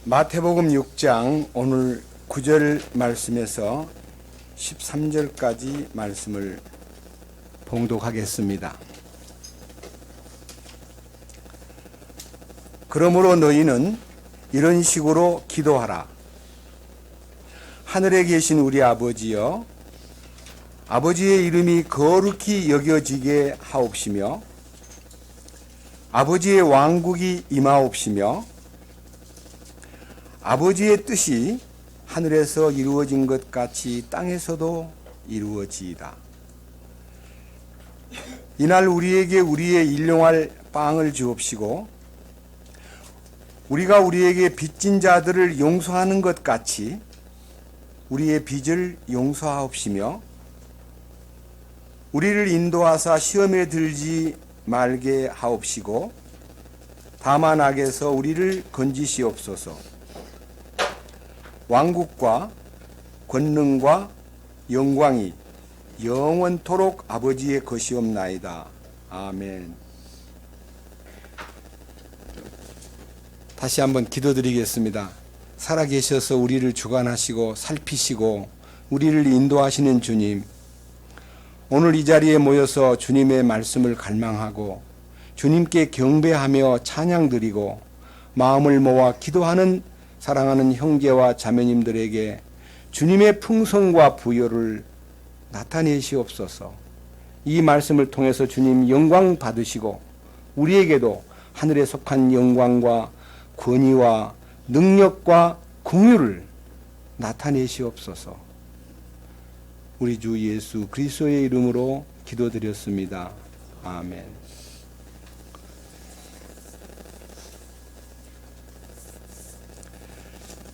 마태복음 6장 오늘 9절 말씀에서 13절까지 말씀을 봉독하겠습니다. 그러므로 너희는 이런 식으로 기도하라. 하늘에 계신 우리 아버지여, 아버지의 이름이 거룩히 여겨지게 하옵시며 아버지의 왕국이 임하옵시며 아버지의 뜻이 하늘에서 이루어진 것 같이 땅에서도 이루어지이다. 이날 우리에게 우리의 일용할 빵을 주옵시고 우리가 우리에게 빚진 자들을 용서하는 것 같이 우리의 빚을 용서하옵시며 우리를 인도하사 시험에 들지 말게 하옵시고 다만 악에서 우리를 건지시옵소서. 왕국과 권능과 영광이 영원토록 아버지의 것이옵나이다. 아멘. 다시 한번 기도드리겠습니다. 살아계셔서 우리를 주관하시고 살피시고 우리를 인도하시는 주님, 오늘 이 자리에 모여서 주님의 말씀을 갈망하고 주님께 경배하며 찬양드리고 마음을 모아 기도하는 사랑하는 형제와 자매님들에게 주님의 풍성과 부여를 나타내시옵소서. 이 말씀을 통해서 주님 영광 받으시고 우리에게도 하늘에 속한 영광과 권위와 능력과 긍휼을 나타내시옵소서. 우리 주 예수 그리스도의 이름으로 기도드렸습니다. 아멘.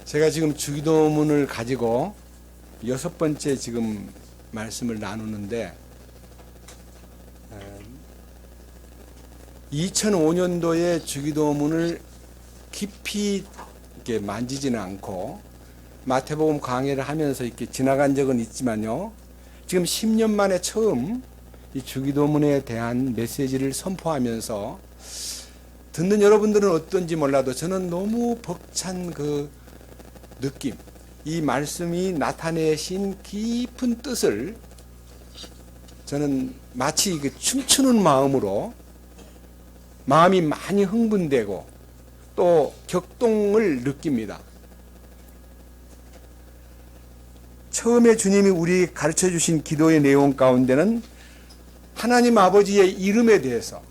제가 지금 주기도문을 가지고 6번째 지금 말씀을 나누는데 2005년도에 주기도문을 깊이 이렇게 만지지는 않고 마태복음 강해를 하면서 이렇게 지나간 적은 있지만요. 지금 10년 만에 처음 이 주기도문에 대한 메시지를 선포하면서 듣는 여러분들은 어떤지 몰라도 저는 너무 벅찬 그 느낌, 이 말씀이 나타내신 깊은 뜻을 저는 마치 춤추는 마음으로 마음이 많이 흥분되고 또 격동을 느낍니다. 처음에 주님이 우리에게 가르쳐 주신 기도의 내용 가운데는 하나님 아버지의 이름에 대해서,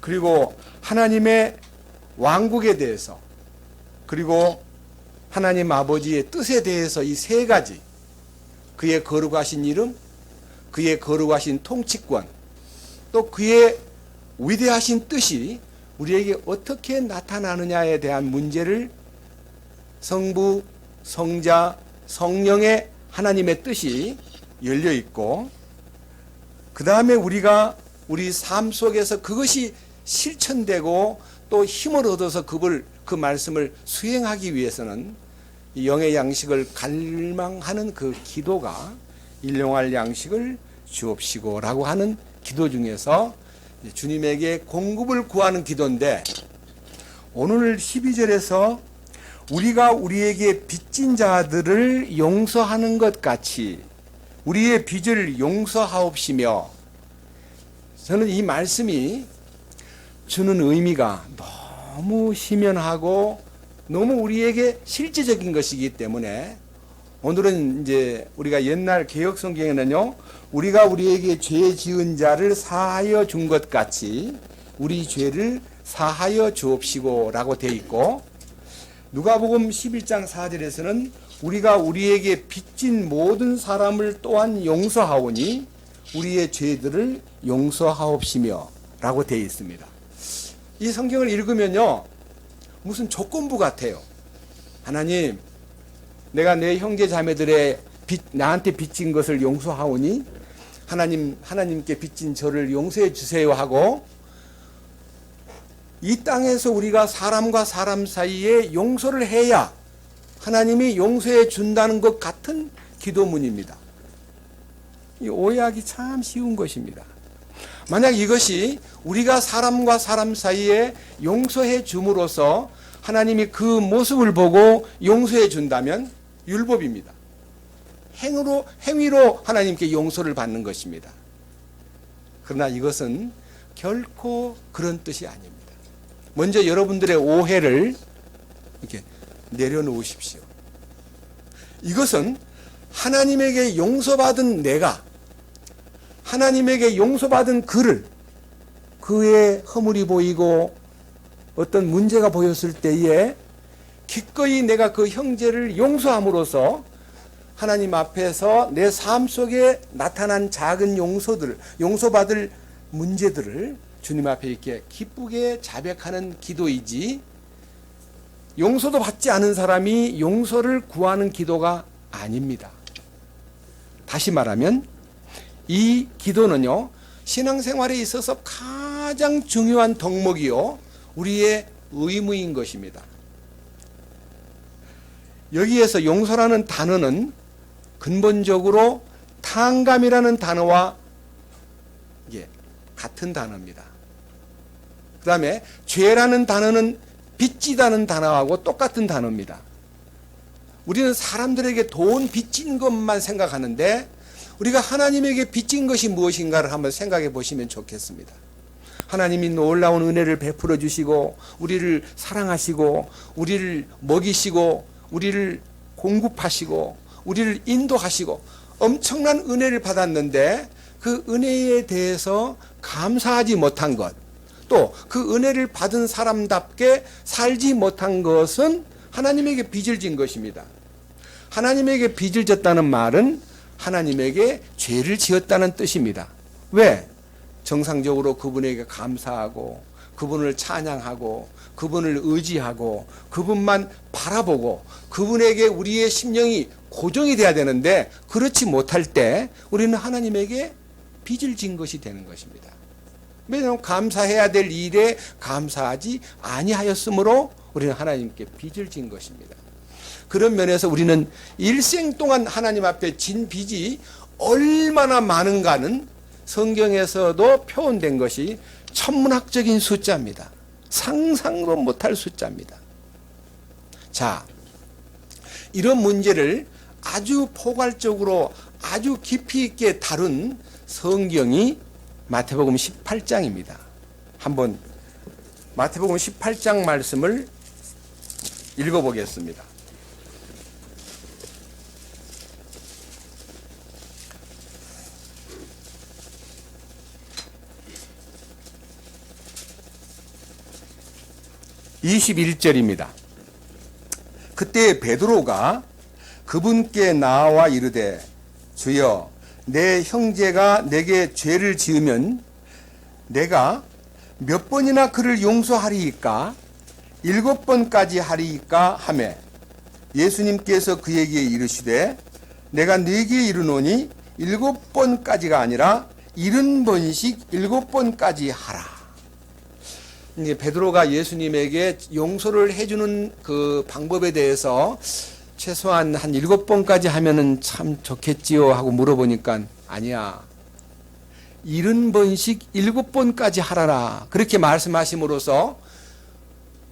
그리고 하나님의 왕국에 대해서, 그리고 하나님 아버지의 뜻에 대해서 이 세 가지, 그의 거룩하신 이름, 그의 거룩하신 통치권, 또 그의 위대하신 뜻이 우리에게 어떻게 나타나느냐에 대한 문제를 성부, 성자, 성령의 하나님의 뜻이 열려 있고, 그 다음에 우리가 우리 삶 속에서 그것이 실천되고 또 힘을 얻어서 그 말씀을 수행하기 위해서는 영의 양식을 갈망하는 그 기도가 일용할 양식을 주옵시고 라고 하는 기도 중에서 주님에게 공급을 구하는 기도인데, 오늘 12절에서 우리가 우리에게 빚진 자들을 용서하는 것 같이 우리의 빚을 용서하옵시며, 저는 이 말씀이 주는 의미가 너무 희면하고 너무 우리에게 실제적인 것이기 때문에 오늘은 이제 우리가 옛날 개역 성경에는요, 우리가 우리에게 죄 지은 자를 사하여 준 것 같이 우리 죄를 사하여 주옵시고 라고 되어 있고, 누가복음 11장 4절에서는 우리가 우리에게 빚진 모든 사람을 또한 용서하오니 우리의 죄들을 용서하옵시며 라고 되어 있습니다. 이 성경을 읽으면요, 무슨 조건부 같아요. 하나님, 내가 내 형제 자매들의 나한테 빚진 것을 용서하오니 하나님께 빚진 저를 용서해 주세요 하고, 이 땅에서 우리가 사람과 사람 사이에 용서를 해야 하나님이 용서해 준다는 것 같은 기도문입니다. 이 오해하기 참 쉬운 것입니다. 만약 이것이 우리가 사람과 사람 사이에 용서해 줌으로써 하나님이 그 모습을 보고 용서해 준다면 율법입니다. 행위로 하나님께 용서를 받는 것입니다. 그러나 이것은 결코 그런 뜻이 아닙니다. 먼저 여러분들의 오해를 이렇게 내려놓으십시오. 이것은 하나님에게 용서받은 내가 하나님에게 용서받은 그의 허물이 보이고 어떤 문제가 보였을 때에 기꺼이 내가 그 형제를 용서함으로써 하나님 앞에서 내 삶 속에 나타난 작은 용서받을 문제들을 주님 앞에 이렇게 기쁘게 자백하는 기도이지, 용서도 받지 않은 사람이 용서를 구하는 기도가 아닙니다. 다시 말하면 이 기도는요, 신앙생활에 있어서 가장 중요한 덕목이요, 우리의 의무인 것입니다. 여기에서 용서라는 단어는 근본적으로 탕감이라는 단어와 같은 단어입니다. 그 다음에 죄라는 단어는 빚지다는 단어하고 똑같은 단어입니다. 우리는 사람들에게 돈 빚진 것만 생각하는데 우리가 하나님에게 빚진 것이 무엇인가를 한번 생각해 보시면 좋겠습니다. 하나님이 놀라운 은혜를 베풀어 주시고 우리를 사랑하시고 우리를 먹이시고 우리를 공급하시고 우리를 인도하시고 엄청난 은혜를 받았는데 그 은혜에 대해서 감사하지 못한 것, 또 그 은혜를 받은 사람답게 살지 못한 것은 하나님에게 빚을 진 것입니다. 하나님에게 빚을 졌다는 말은 하나님에게 죄를 지었다는 뜻입니다. 왜? 정상적으로 그분에게 감사하고 그분을 찬양하고 그분을 의지하고 그분만 바라보고 그분에게 우리의 심령이 고정이 돼야 되는데 그렇지 못할 때 우리는 하나님에게 빚을 진 것이 되는 것입니다. 왜냐하면 감사해야 될 일에 감사하지 아니하였으므로 우리는 하나님께 빚을 진 것입니다. 그런 면에서 우리는 일생 동안 하나님 앞에 진 빚이 얼마나 많은가는 성경에서도 표현된 것이 천문학적인 숫자입니다. 상상도 못할 숫자입니다. 자, 이런 문제를 아주 포괄적으로 아주 깊이 있게 다룬 성경이 마태복음 18장입니다. 한번 마태복음 18장 말씀을 읽어보겠습니다. (21절입니다) 그때 베드로가 그분께 나와 이르되 주여 내 형제가 내게 죄를 지으면 내가 몇 번이나 그를 용서하리이까 7번까지 하리이까 하매 예수님께서 그에게 이르시되 내가 네게 이르노니 7번까지가 아니라 70번씩 7번까지 하라. 베드로가 예수님에게 용서를 해주는 그 방법에 대해서 최소한 한 7번까지 하면은 참 좋겠지요 하고 물어보니까 아니야, 70번씩 7번까지 하라라 그렇게 말씀하심으로써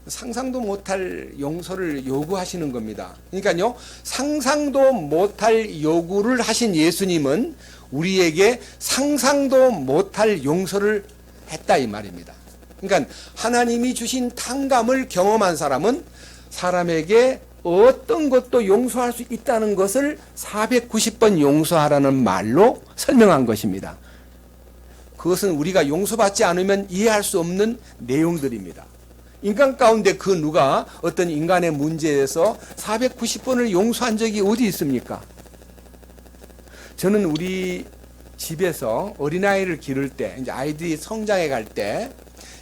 상상도 못할 용서를 요구하시는 겁니다. 그러니까요, 상상도 못할 요구를 하신 예수님은 우리에게 상상도 못할 용서를 했다 이 말입니다. 그러니까 하나님이 주신 탕감을 경험한 사람은 사람에게 어떤 것도 용서할 수 있다는 것을 490번 용서하라는 말로 설명한 것입니다. 그것은 우리가 용서받지 않으면 이해할 수 없는 내용들입니다. 인간 가운데 그 누가 어떤 인간의 문제에서 490번을 용서한 적이 어디 있습니까? 저는 우리 집에서 어린아이를 기를 때, 이제 아이들이 성장해 갈 때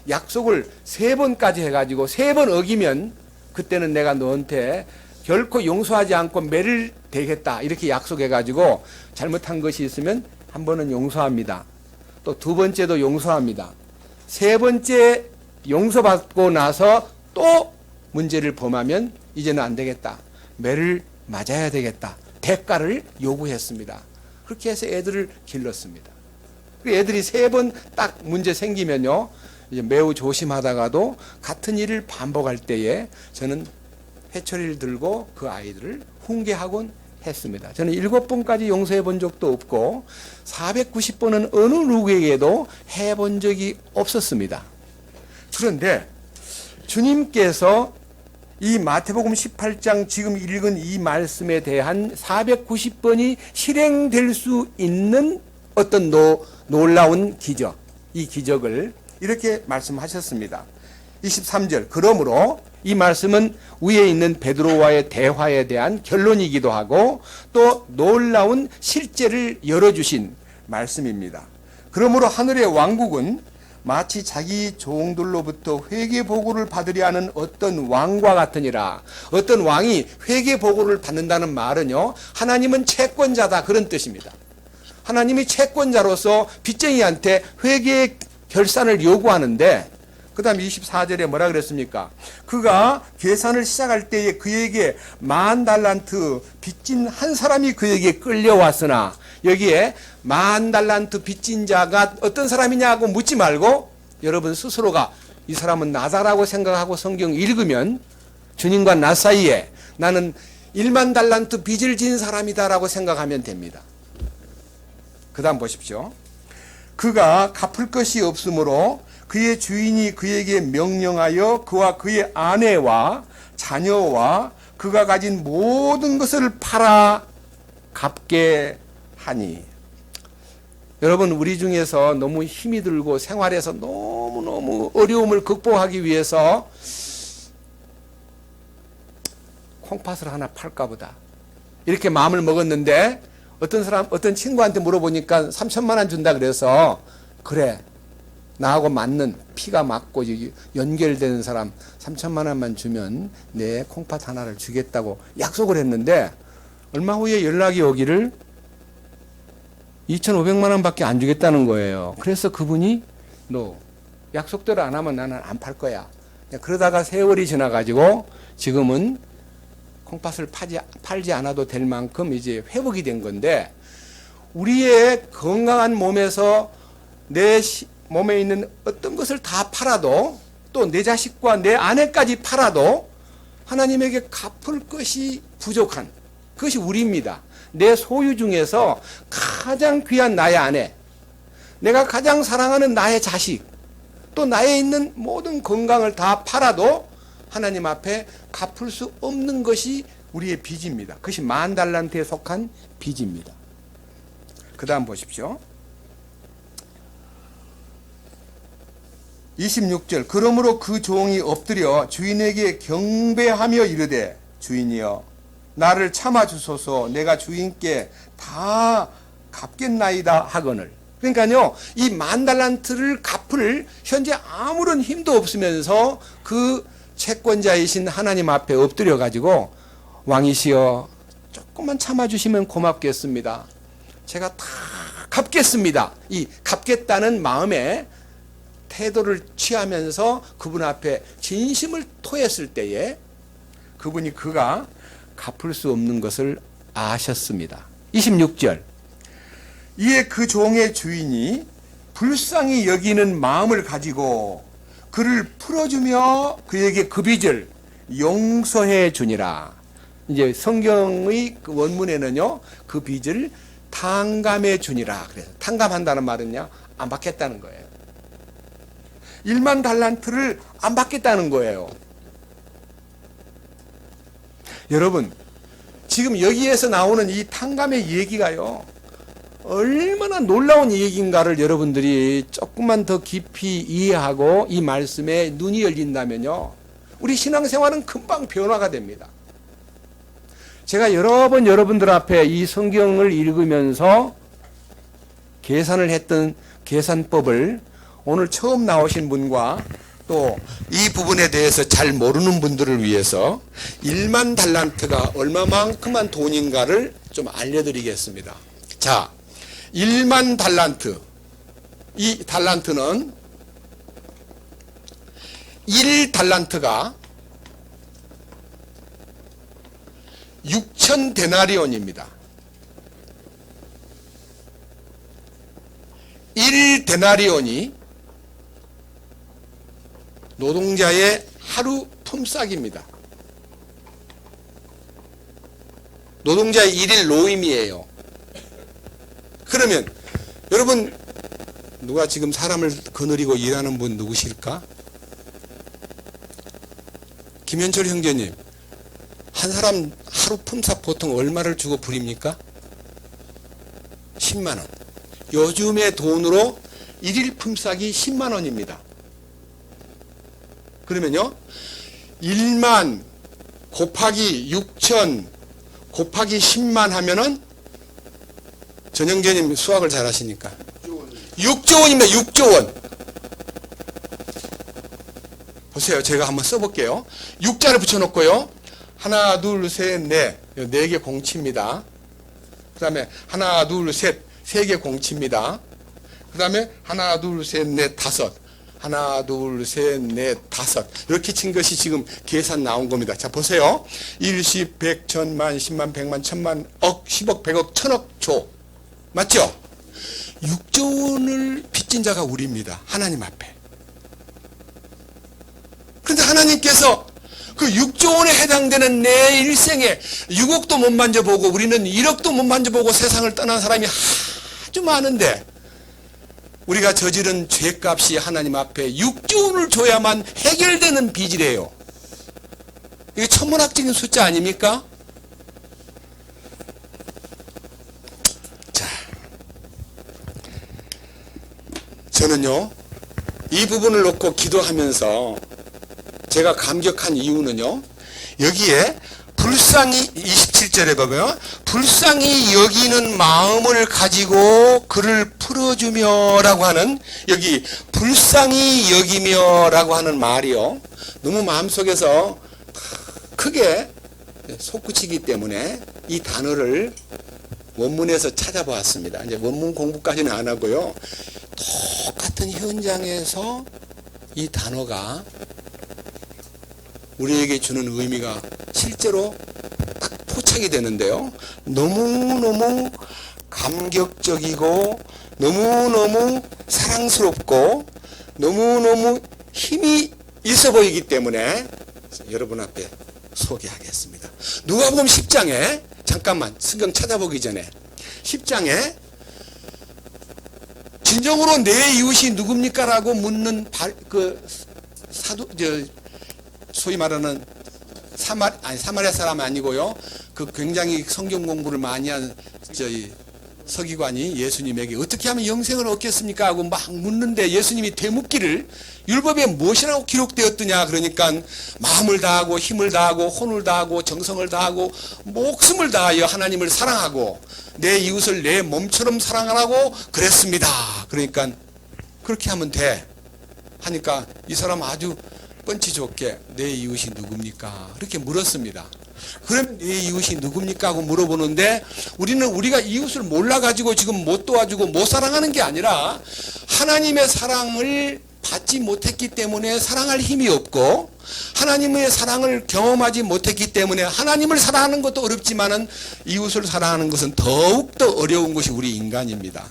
약속을 3번까지 해가지고 3번 어기면 그때는 내가 너한테 결코 용서하지 않고 매를 대겠다 이렇게 약속해가지고 잘못한 것이 있으면 한 번은 용서합니다. 또 2번째도 용서합니다. 3번째 용서받고 나서 또 문제를 범하면 이제는 안 되겠다. 매를 맞아야 되겠다. 대가를 요구했습니다. 그렇게 해서 애들을 길렀습니다. 애들이 3번 딱 문제 생기면요, 이제 매우 조심하다가도 같은 일을 반복할 때에 저는 회초리를 들고 그 아이들을 훈계하곤 했습니다. 저는 7번까지 용서해 본 적도 없고 490번은 어느 누구에게도 해본 적이 없었습니다. 그런데 주님께서 이 마태복음 18장 지금 읽은 이 말씀에 대한 490번이 실행될 수 있는 어떤 놀라운 기적, 이 기적을 이렇게 말씀하셨습니다. 23절, 그러므로 이 말씀은 위에 있는 베드로와의 대화에 대한 결론이기도 하고 또 놀라운 실제를 열어주신 말씀입니다. 그러므로 하늘의 왕국은 마치 자기 종들로부터 회개 보고를 받으려 하는 어떤 왕과 같으니라. 어떤 왕이 회개 보고를 받는다는 말은요, 하나님은 채권자다, 그런 뜻입니다. 하나님이 채권자로서 빚쟁이한테 회개의 결산을 요구하는데, 그 다음 24절에 뭐라 그랬습니까? 그가 계산을 시작할 때에 그에게 10,000달란트 빚진 한 사람이 그에게 끌려왔으나, 여기에 10,000달란트 빚진 자가 어떤 사람이냐고 묻지 말고 여러분 스스로가 이 사람은 나다라고 생각하고 성경 읽으면 주님과 나 사이에 나는 10,000달란트 빚을 진 사람이다라고 생각하면 됩니다. 그 다음 보십시오. 그가 갚을 것이 없으므로 그의 주인이 그에게 명령하여 그와 그의 아내와 자녀와 그가 가진 모든 것을 팔아 갚게 하니. 여러분, 우리 중에서 너무 힘이 들고 생활에서 너무너무 어려움을 극복하기 위해서 콩팥을 하나 팔까 보다 이렇게 마음을 먹었는데, 어떤 친구한테 물어보니까 3천만 원 준다 그래서, 그래, 나하고 맞는 피가 맞고 연결되는 사람 3천만 원만 주면 내 콩팥 하나를 주겠다고 약속을 했는데, 얼마 후에 연락이 오기를 2,500만 원밖에 안 주겠다는 거예요. 그래서 그분이 너 약속대로 안 하면 나는 안 팔 거야. 그러다가 세월이 지나가지고 지금은 콩팥을 팔지 않아도 될 만큼 이제 회복이 된 건데, 우리의 건강한 몸에서 내 몸에 있는 어떤 것을 다 팔아도, 또 내 자식과 내 아내까지 팔아도 하나님에게 갚을 것이 부족한, 그것이 우리입니다. 내 소유 중에서 가장 귀한 나의 아내, 내가 가장 사랑하는 나의 자식, 또 나에 있는 모든 건강을 다 팔아도 하나님 앞에 갚을 수 없는 것이 우리의 빚입니다. 그것이 10,000달란트에 속한 빚입니다. 그 다음 보십시오. 26절, 그러므로 그 종이 엎드려 주인에게 경배하며 이르되, 주인이여 나를 참아주소서, 내가 주인께 다 갚겠나이다 하거늘. 그러니까요, 이 10,000달란트를 갚을 현재 아무런 힘도 없으면서 그 채권자이신 하나님 앞에 엎드려 가지고, 왕이시여 조금만 참아주시면 고맙겠습니다. 제가 다 갚겠습니다. 이 갚겠다는 마음에 태도를 취하면서 그분 앞에 진심을 토했을 때에 그분이 그가 갚을 수 없는 것을 아셨습니다. 26절, 이에 그 종의 주인이 불쌍히 여기는 마음을 가지고 그를 풀어주며 그에게 그 빚을 용서해 주니라. 이제 성경의 그 원문에는요, 그 빚을 탕감해 주니라. 그래서 탕감한다는 말은요, 안 받겠다는 거예요. 10,000달란트를 안 받겠다는 거예요. 여러분, 지금 여기에서 나오는 이 탕감의 얘기가요, 얼마나 놀라운 얘기인가를 여러분들이 조금만 더 깊이 이해하고 이 말씀에 눈이 열린다면요, 우리 신앙생활은 금방 변화가 됩니다. 제가 여러 번 여러분들 앞에 이 성경을 읽으면서 계산을 했던 계산법을 오늘 처음 나오신 분과 또 이 부분에 대해서 잘 모르는 분들을 위해서 10,000달란트가 얼마만큼한 돈인가를 좀 알려드리겠습니다. 자, 10,000달란트. 이 달란트는 1달란트가 6,000데나리온입니다. 1데나리온이 노동자의 하루 품삯입니다. 노동자의 일일 노임이에요. 그러면 여러분 누가 지금 사람을 거느리고 일하는 분 누구실까? 김현철 형제님, 한 사람 하루 품삯 보통 얼마를 주고 부립니까? 10만 원. 요즘의 돈으로 일일 품삯이 10만 원입니다. 그러면요 1만 곱하기 6천 곱하기 10만 하면은 전형제님 수학을 잘 하시니까 6조 원입니다. 6조 원. 보세요. 제가 한번 써볼게요. 6자를 붙여놓고요. 하나, 둘, 셋, 넷. 4개 공치입니다. 그 다음에 하나, 둘, 셋. 3개 공치입니다. 그 다음에 하나, 둘, 셋, 넷, 다섯. 하나, 둘, 셋, 넷, 다섯. 이렇게 친 것이 지금 계산 나온 겁니다. 자, 보세요. 1, 10, 100, 1000만, 10만, 100만, 1000만, 억, 10억, 100억, 1000억, 조. 맞죠? 6조 원을 빚진 자가 우리입니다. 하나님 앞에. 그런데 하나님께서 그 6조 원에 해당되는 내 일생에 6억도 못 만져보고 우리는 1억도 못 만져보고 세상을 떠난 사람이 아주 많은데 우리가 저지른 죄값이 하나님 앞에 6조 원을 줘야만 해결되는 빚이래요. 이게 천문학적인 숫자 아닙니까? 자, 저는요 이 부분을 놓고 기도하면서 제가 감격한 이유는요 여기에 불쌍히 27절에 보면 불쌍히 여기는 마음을 가지고 그를 풀어주며 라고 하는 여기 불쌍히 여기며 라고 하는 말이요 너무 마음속에서 크게 솟구치기 때문에 이 단어를 원문에서 찾아보았습니다. 이제 원문 공부까지는 안 하고요 똑같은 현장에서 이 단어가 우리에게 주는 의미가 실제로 딱 포착이 되는데요. 너무너무 감격적이고 너무너무 사랑스럽고 너무너무 힘이 있어 보이기 때문에 여러분 앞에 소개하겠습니다. 누가복음 10장에 잠깐만 성경 찾아보기 전에 10장에 진정으로 내 이웃이 누굽니까? 라고 묻는 소위 말하는 사마리아 사람이 아니고요. 그 굉장히 성경 공부를 많이 한 서기관이 예수님에게 어떻게 하면 영생을 얻겠습니까? 하고 막 묻는데 예수님이 되묻기를 율법에 무엇이라고 기록되었더냐? 그러니까 마음을 다하고 힘을 다하고 혼을 다하고 정성을 다하고 목숨을 다하여 하나님을 사랑하고 내 이웃을 내 몸처럼 사랑하라고 그랬습니다. 그러니까 그렇게 하면 돼 하니까 이 사람 아주 뻔치 좋게 내 이웃이 누굽니까? 그렇게 물었습니다. 그럼 내 이웃이 누굽니까? 하고 물어보는데 우리가 이웃을 몰라가지고 지금 못 도와주고 못 사랑하는 게 아니라 하나님의 사랑을 받지 못했기 때문에 사랑할 힘이 없고 하나님의 사랑을 경험하지 못했기 때문에 하나님을 사랑하는 것도 어렵지만은 이웃을 사랑하는 것은 더욱더 어려운 것이 우리 인간입니다.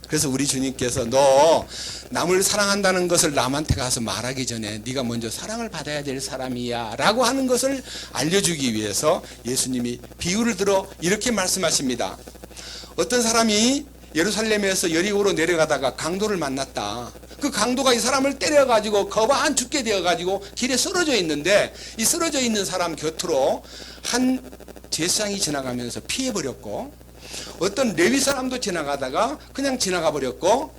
그래서 우리 주님께서 너 남을 사랑한다는 것을 남한테 가서 말하기 전에 네가 먼저 사랑을 받아야 될 사람이야 라고 하는 것을 알려주기 위해서 예수님이 비유를 들어 이렇게 말씀하십니다. 어떤 사람이 예루살렘에서 여리고로 내려가다가 강도를 만났다. 그 강도가 이 사람을 때려가지고 거반 죽게 되어가지고 길에 쓰러져 있는데 이 쓰러져 있는 사람 곁으로 한 제사장이 지나가면서 피해버렸고 어떤 레위 사람도 지나가다가 그냥 지나가 버렸고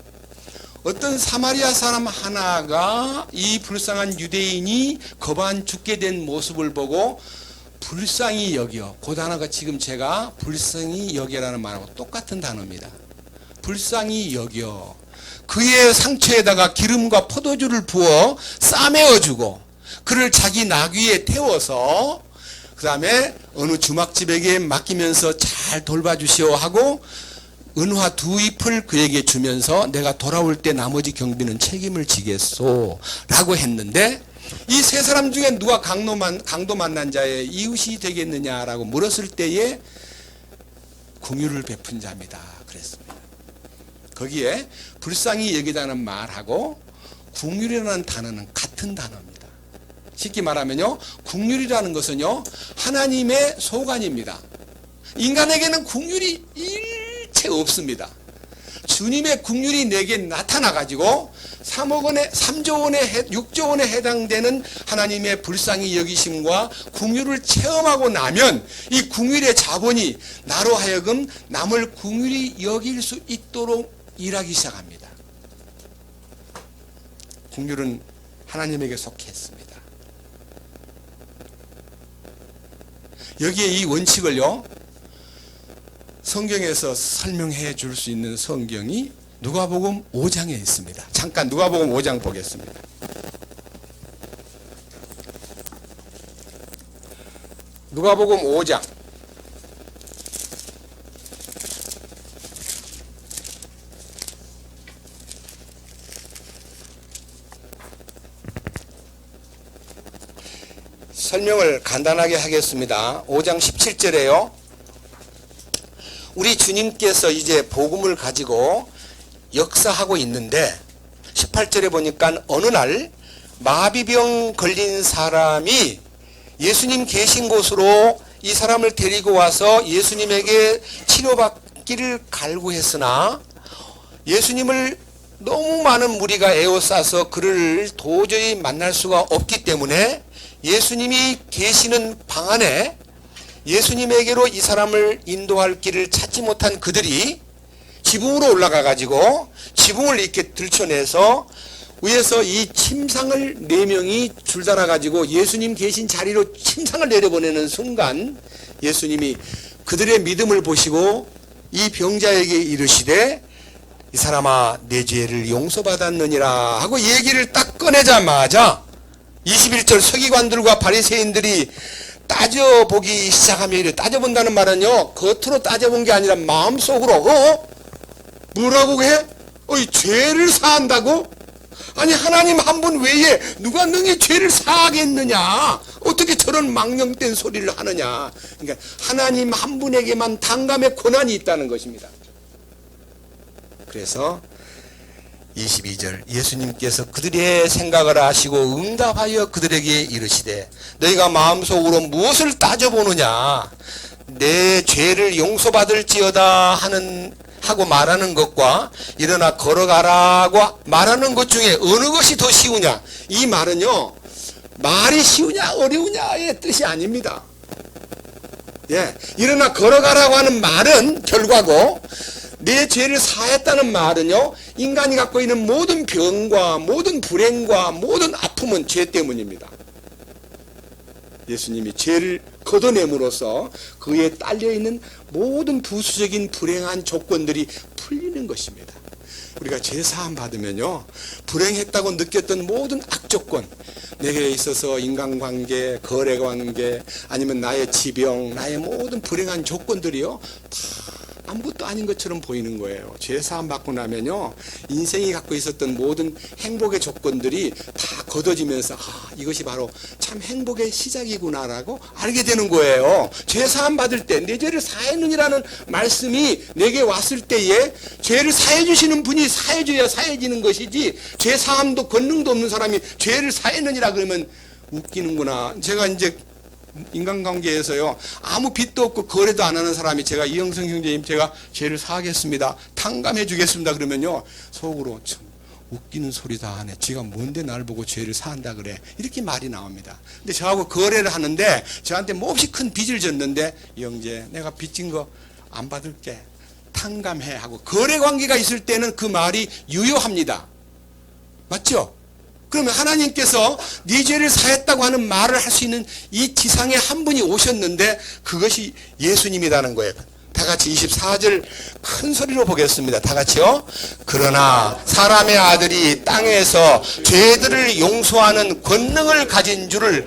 어떤 사마리아 사람 하나가 이 불쌍한 유대인이 거반 죽게 된 모습을 보고 불쌍히 여겨. 그 단어가 지금 제가 불쌍히 여겨라는 말하고 똑같은 단어입니다. 불쌍히 여겨. 그의 상처에다가 기름과 포도주를 부어 싸매어주고 그를 자기 나귀에 태워서 그 다음에 어느 주막집에게 맡기면서 잘 돌봐주시오 하고 은화 2잎을 그에게 주면서 내가 돌아올 때 나머지 경비는 책임을 지겠소 라고 했는데 이 세 사람 중에 누가 강도 만난 자의 이웃이 되겠느냐라고 물었을 때에 긍휼을 베푼 자입니다 그랬습니다. 거기에 불쌍히 여기다는 말하고 긍휼이라는 단어는 같은 단어입니다. 쉽게 말하면요, 국률이라는 것은요, 하나님의 소관입니다. 인간에게는 국률이 일체 없습니다. 주님의 국률이 내게 나타나가지고 3조 원에 6조 원에 해당되는 하나님의 불쌍히 여기심과 국률을 체험하고 나면 이 국률의 자본이 나로 하여금 남을 국률이 여길 수 있도록 일하기 시작합니다. 국률은 하나님에게 속했습니다. 여기에 이 원칙을요, 성경에서 설명해 줄 수 있는 성경이 누가복음 5장에 있습니다. 잠깐 누가복음 5장 보겠습니다. 누가복음 5장 설명을 간단하게 하겠습니다. 5장 17절에요. 우리 주님께서 이제 복음을 가지고 역사하고 있는데 18절에 보니까 어느 날 마비병 걸린 사람이 예수님 계신 곳으로 이 사람을 데리고 와서 예수님에게 치료받기를 갈구했으나 예수님을 너무 많은 무리가 에워싸서 그를 도저히 만날 수가 없기 때문에 예수님이 계시는 방 안에 예수님에게로 이 사람을 인도할 길을 찾지 못한 그들이 지붕으로 올라가 가지고 지붕을 이렇게 들춰내서 위에서 이 침상을 4명이 줄달아 가지고 예수님 계신 자리로 침상을 내려보내는 순간 예수님이 그들의 믿음을 보시고 이 병자에게 이르시되 이 사람아 내 죄를 용서받았느니라 하고 얘기를 딱 꺼내자마자 21절 서기관들과 바리새인들이 따져보기 시작하며 이래. 따져본다는 말은요, 겉으로 따져본 게 아니라 마음속으로 뭐라고 해? 죄를 사한다고? 아니 하나님 한 분 외에 누가 능히 죄를 사하겠느냐? 어떻게 저런 망령된 소리를 하느냐? 그러니까 하나님 한 분에게만 단감의 권한이 있다는 것입니다. 그래서 22절 예수님께서 그들의 생각을 아시고 응답하여 그들에게 이르시되 너희가 마음속으로 무엇을 따져보느냐? 내 죄를 용서받을지어다 하고 말하는 것과 일어나 걸어가라고 말하는 것 중에 어느 것이 더 쉬우냐? 이 말은요, 말이 쉬우냐 어려우냐의 뜻이 아닙니다. 일어나 걸어가라고 하는 말은 결과고, 내 죄를 사했다는 말은요, 인간이 갖고 있는 모든 병과 모든 불행과 모든 아픔은 죄 때문입니다. 예수님이 죄를 걷어냄으로써 그에 딸려있는 모든 부수적인 불행한 조건들이 풀리는 것입니다. 우리가 죄 사함 받으면요, 불행했다고 느꼈던 모든 악조건, 내게 있어서 인간관계, 거래관계, 아니면 나의 지병, 나의 모든 불행한 조건들이요, 다 아무것도 아닌 것처럼 보이는 거예요. 죄 사함 받고 나면요, 인생이 갖고 있었던 모든 행복의 조건들이 다 걷어지면서 이것이 바로 참 행복의 시작이구나라고 알게 되는 거예요. 죄 사함 받을 때 내 죄를 사했느니라는 말씀이 내게 왔을 때에 죄를 사해 주시는 분이 사해 줘야 사해지는 것이지, 죄 사함도 권능도 없는 사람이 죄를 사했느니라 그러면 웃기는구나. 제가 이제 인간관계에서요, 아무 빚도 없고 거래도 안 하는 사람이 제가 이영성 형제님 제가 죄를 사하겠습니다, 탕감해 주겠습니다 그러면요, 속으로 참 웃기는 소리다 하네. 지가 뭔데 날 보고 죄를 사한다 그래. 이렇게 말이 나옵니다. 근데 저하고 거래를 하는데 저한테 몹시 큰 빚을 졌는데, 영재 내가 빚진 거 안 받을게, 탕감해 하고 거래 관계가 있을 때는 그 말이 유효합니다. 맞죠? 그러면 하나님께서 네 죄를 사했다고 하는 말을 할 수 있는 이 지상에 한 분이 오셨는데 그것이 예수님이라는 거예요. 다 같이 24절 큰 소리로 보겠습니다. 다 같이요. 그러나 사람의 아들이 땅에서 죄들을 용서하는 권능을 가진 줄을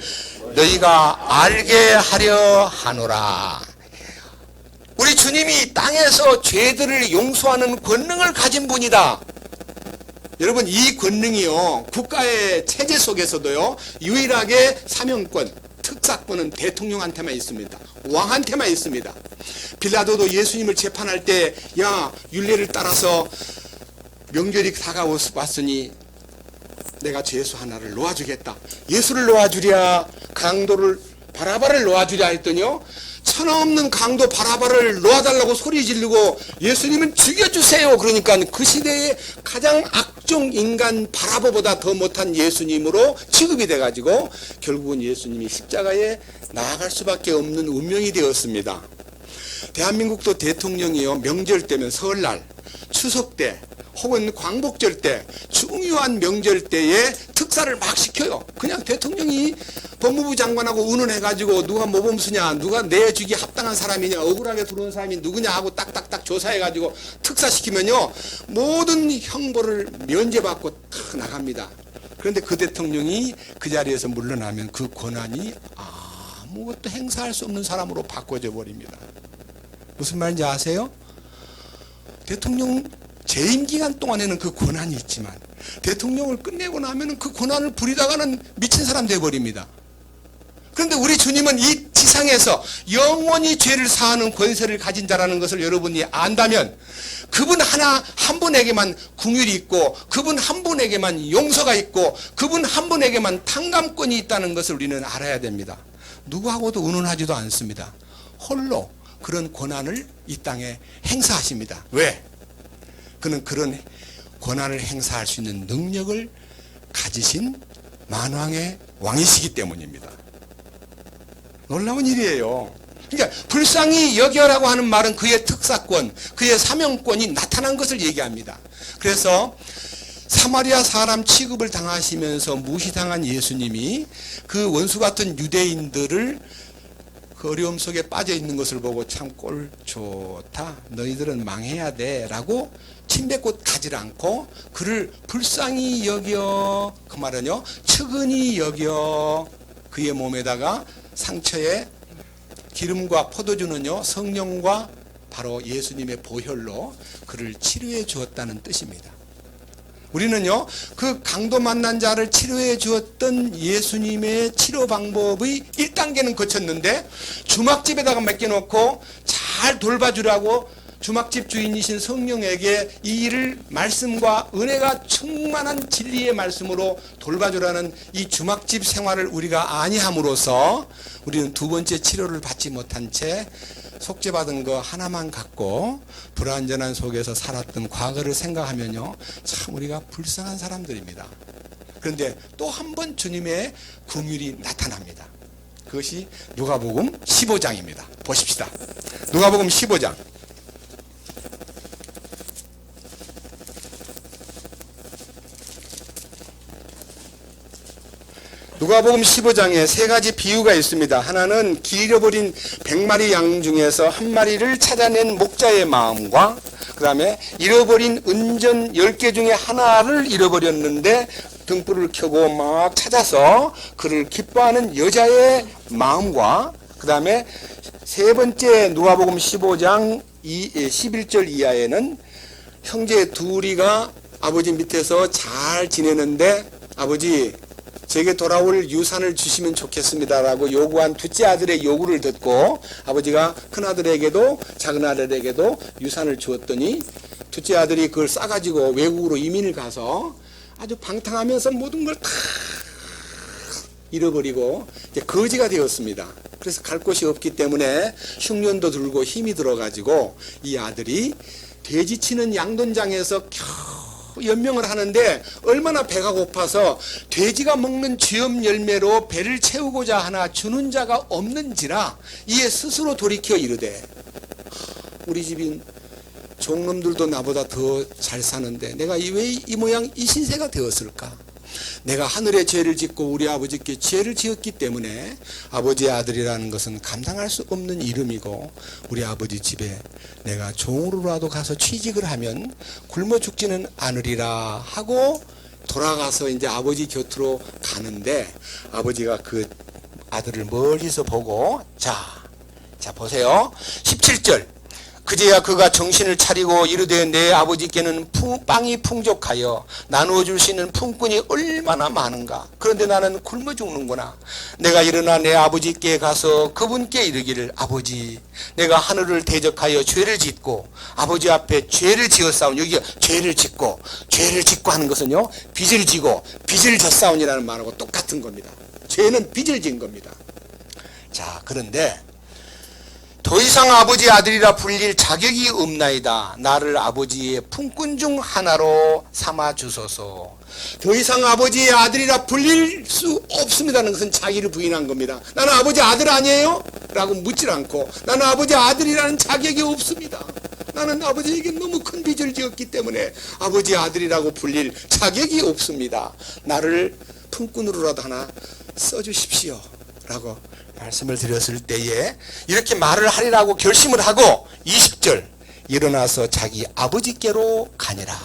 너희가 알게 하려 하노라. 우리 주님이 땅에서 죄들을 용서하는 권능을 가진 분이다. 여러분, 이 권능이요, 국가의 체제 속에서도요, 유일하게 사명권, 특사권은 대통령한테만 있습니다. 왕한테만 있습니다. 빌라도도 예수님을 재판할 때, 야, 율례를 따라서 명절이 다가왔으니 내가 죄수 하나를 놓아주겠다. 예수를 놓아주랴, 강도를 바라바를 놓아주랴 했더니요, 천하없는 강도 바라바를 놓아달라고 소리 지르고 예수님은 죽여주세요. 그러니까 그 시대에 가장 악종 인간 바라바보다 더 못한 예수님으로 취급이 돼가지고 결국은 예수님이 십자가에 나아갈 수밖에 없는 운명이 되었습니다. 대한민국도 대통령이요, 명절 때면 설날, 추석 때 혹은 광복절 때 중요한 명절 때에 특사를 막 시켜요. 그냥 대통령이 법무부 장관하고 의논해가지고 누가 모범수냐, 누가 내주기 합당한 사람이냐, 억울하게 들어온 사람이 누구냐 하고 딱딱딱 조사해가지고 특사시키면요, 모든 형벌을 면제받고 탁 나갑니다. 그런데 그 대통령이 그 자리에서 물러나면 그 권한이 아무것도 행사할 수 없는 사람으로 바꿔져 버립니다. 무슨 말인지 아세요? 대통령 재임 기간 동안에는 그 권한이 있지만 대통령을 끝내고 나면 그 권한을 부리다가는 미친 사람 되어버립니다. 그런데 우리 주님은 이 지상에서 영원히 죄를 사하는 권세를 가진 자라는 것을 여러분이 안다면 그분 한 분에게만 긍휼이 있고 그분 한 분에게만 용서가 있고 그분 한 분에게만 탕감권이 있다는 것을 우리는 알아야 됩니다. 누구하고도 의논하지도 않습니다. 홀로 그런 권한을 이 땅에 행사하십니다. 왜? 그는 그런 권한을 행사할 수 있는 능력을 가지신 만왕의 왕이시기 때문입니다. 놀라운 일이에요. 그러니까 불쌍히 여겨라고 하는 말은 그의 특사권, 그의 사명권이 나타난 것을 얘기합니다. 그래서 사마리아 사람 취급을 당하시면서 무시당한 예수님이 그 원수 같은 유대인들을 그 어려움 속에 빠져 있는 것을 보고 참 꼴 좋다, 너희들은 망해야 돼 라고 침뱉고 가지 않고 그를 불쌍히 여겨, 그 말은요, 측은히 여겨 그의 몸에다가 상처에 기름과 포도주는요, 성령과 바로 예수님의 보혈로 그를 치료해 주었다는 뜻입니다. 우리는요, 그 강도 만난 자를 치료해 주었던 예수님의 치료 방법의 1단계는 거쳤는데 주막집에다가 맡겨놓고 잘 돌봐주라고 주막집 주인이신 성령에게 이 일을 말씀과 은혜가 충만한 진리의 말씀으로 돌봐주라는 이 주막집 생활을 우리가 아니함으로써 우리는 두 번째 치료를 받지 못한 채 속죄받은 거 하나만 갖고 불완전한 속에서 살았던 과거를 생각하면요, 참 우리가 불쌍한 사람들입니다. 그런데 또 한 번 주님의 긍휼이 나타납니다. 그것이 누가복음 15장입니다. 보십시다. 누가복음 15장. 누가복음 15장에 세 가지 비유가 있습니다. 하나는 길 잃어버린 100마리 양 중에서 한 마리를 찾아낸 목자의 마음과 그 다음에 잃어버린 은전 10개 중에 하나를 잃어버렸는데 등불을 켜고 막 찾아서 그를 기뻐하는 여자의 마음과 그 다음에 세 번째 누가복음 15장 11절 이하에는 형제 둘이가 아버지 밑에서 잘 지내는데 아버지 제게 돌아올 유산을 주시면 좋겠습니다라고 요구한 둘째 아들의 요구를 듣고 아버지가 큰아들에게도 작은아들에게도 유산을 주었더니 둘째 아들이 그걸 싸가지고 외국으로 이민을 가서 아주 방탕하면서 모든 걸 다 잃어버리고 이제 거지가 되었습니다. 그래서 갈 곳이 없기 때문에 흉년도 들고 힘이 들어가지고 이 아들이 돼지 치는 양돈장에서 겨우 연명을 하는데 얼마나 배가 고파서 돼지가 먹는 쥐엄 열매로 배를 채우고자 하나 주는 자가 없는지라 이에 스스로 돌이켜 이르되 우리 집인 종놈들도 나보다 더 잘 사는데 내가 왜 이 모양 이 신세가 되었을까? 내가 하늘의 죄를 짓고 우리 아버지께 죄를 지었기 때문에 아버지의 아들이라는 것은 감당할 수 없는 이름이고 우리 아버지 집에 내가 종으로라도 가서 취직을 하면 굶어 죽지는 않으리라 하고 돌아가서 이제 아버지 곁으로 가는데 아버지가 그 아들을 멀리서 보고 자 보세요. 17절 그제야 그가 정신을 차리고 이르되 내 아버지께는 빵이 풍족하여 나누어 줄 수 있는 품꾼이 얼마나 많은가. 그런데 나는 굶어 죽는구나. 내가 일어나 내 아버지께 가서 그분께 이르기를 아버지 내가 하늘을 대적하여 죄를 짓고 아버지 앞에 죄를 지었사오니 여기가 죄를 짓고 하는 것은요 빚을 지고 빚을 졌사오니라는 말하고 똑같은 겁니다. 죄는 빚을 진 겁니다. 자 그런데 더 이상 아버지 아들이라 불릴 자격이 없나이다. 나를 아버지의 품꾼 중 하나로 삼아 주소서. 더 이상 아버지의 아들이라 불릴 수 없습니다는 것은 자기를 부인한 겁니다. 나는 아버지 아들 아니에요? 라고 묻질 않고 나는 아버지 아들이라는 자격이 없습니다. 나는 아버지에게 너무 큰 빚을 지었기 때문에 아버지 아들이라고 불릴 자격이 없습니다. 나를 품꾼으로라도 하나 써주십시오. 라고 말씀을 드렸을 때에 이렇게 말을 하리라고 결심을 하고 20절 일어나서 자기 아버지께로 가니라.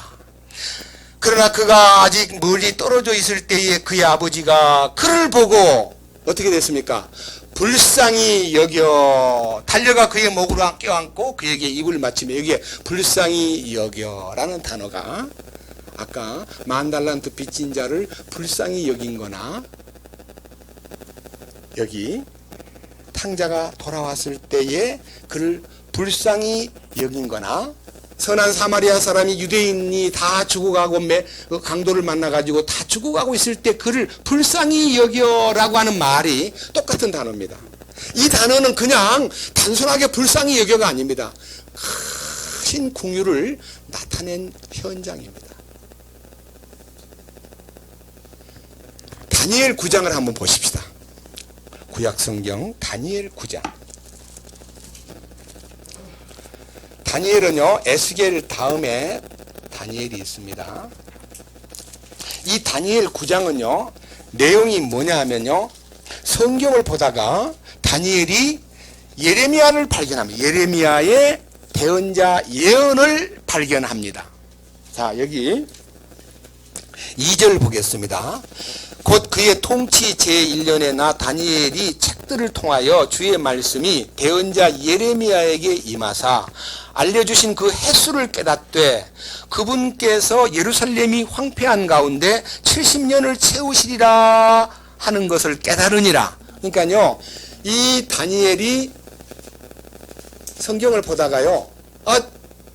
그러나 그가 아직 멀리 떨어져 있을 때에 그의 아버지가 그를 보고 어떻게 됐습니까? 불쌍히 여겨 달려가 그의 목으로 껴안고 그에게 입을 맞추며 여기에 불쌍히 여겨라는 단어가 아까 10,000달란트 빚진 자를 불쌍히 여긴 거나 여기 탕자가 돌아왔을 때에 그를 불쌍히 여긴 거나 선한 사마리아 사람이 유대인이 다 죽어가고 강도를 만나가지고 다 죽어가고 있을 때 그를 불쌍히 여겨라고 하는 말이 똑같은 단어입니다. 이 단어는 그냥 단순하게 불쌍히 여겨가 아닙니다. 큰 긍휼을 나타낸 현장입니다. 다니엘 9장을 한번 보십시다. 구약성경 다니엘 9장. 다니엘은요 에스겔 다음에 다니엘이 있습니다. 이 다니엘 9장은요 내용이 뭐냐 하면요 성경을 보다가 다니엘이 예레미야를 발견합니다. 예레미야의 대언자 예언을 발견합니다. 자 여기 2절 보겠습니다. 곧 그의 통치 제1년에 나 다니엘이 책들을 통하여 주의 말씀이 대언자 예레미야에게 임하사 알려주신 그 횟수를 깨닫되 그분께서 예루살렘이 황폐한 가운데 70년을 채우시리라 하는 것을 깨달으니라. 그러니까요 이 다니엘이 성경을 보다가요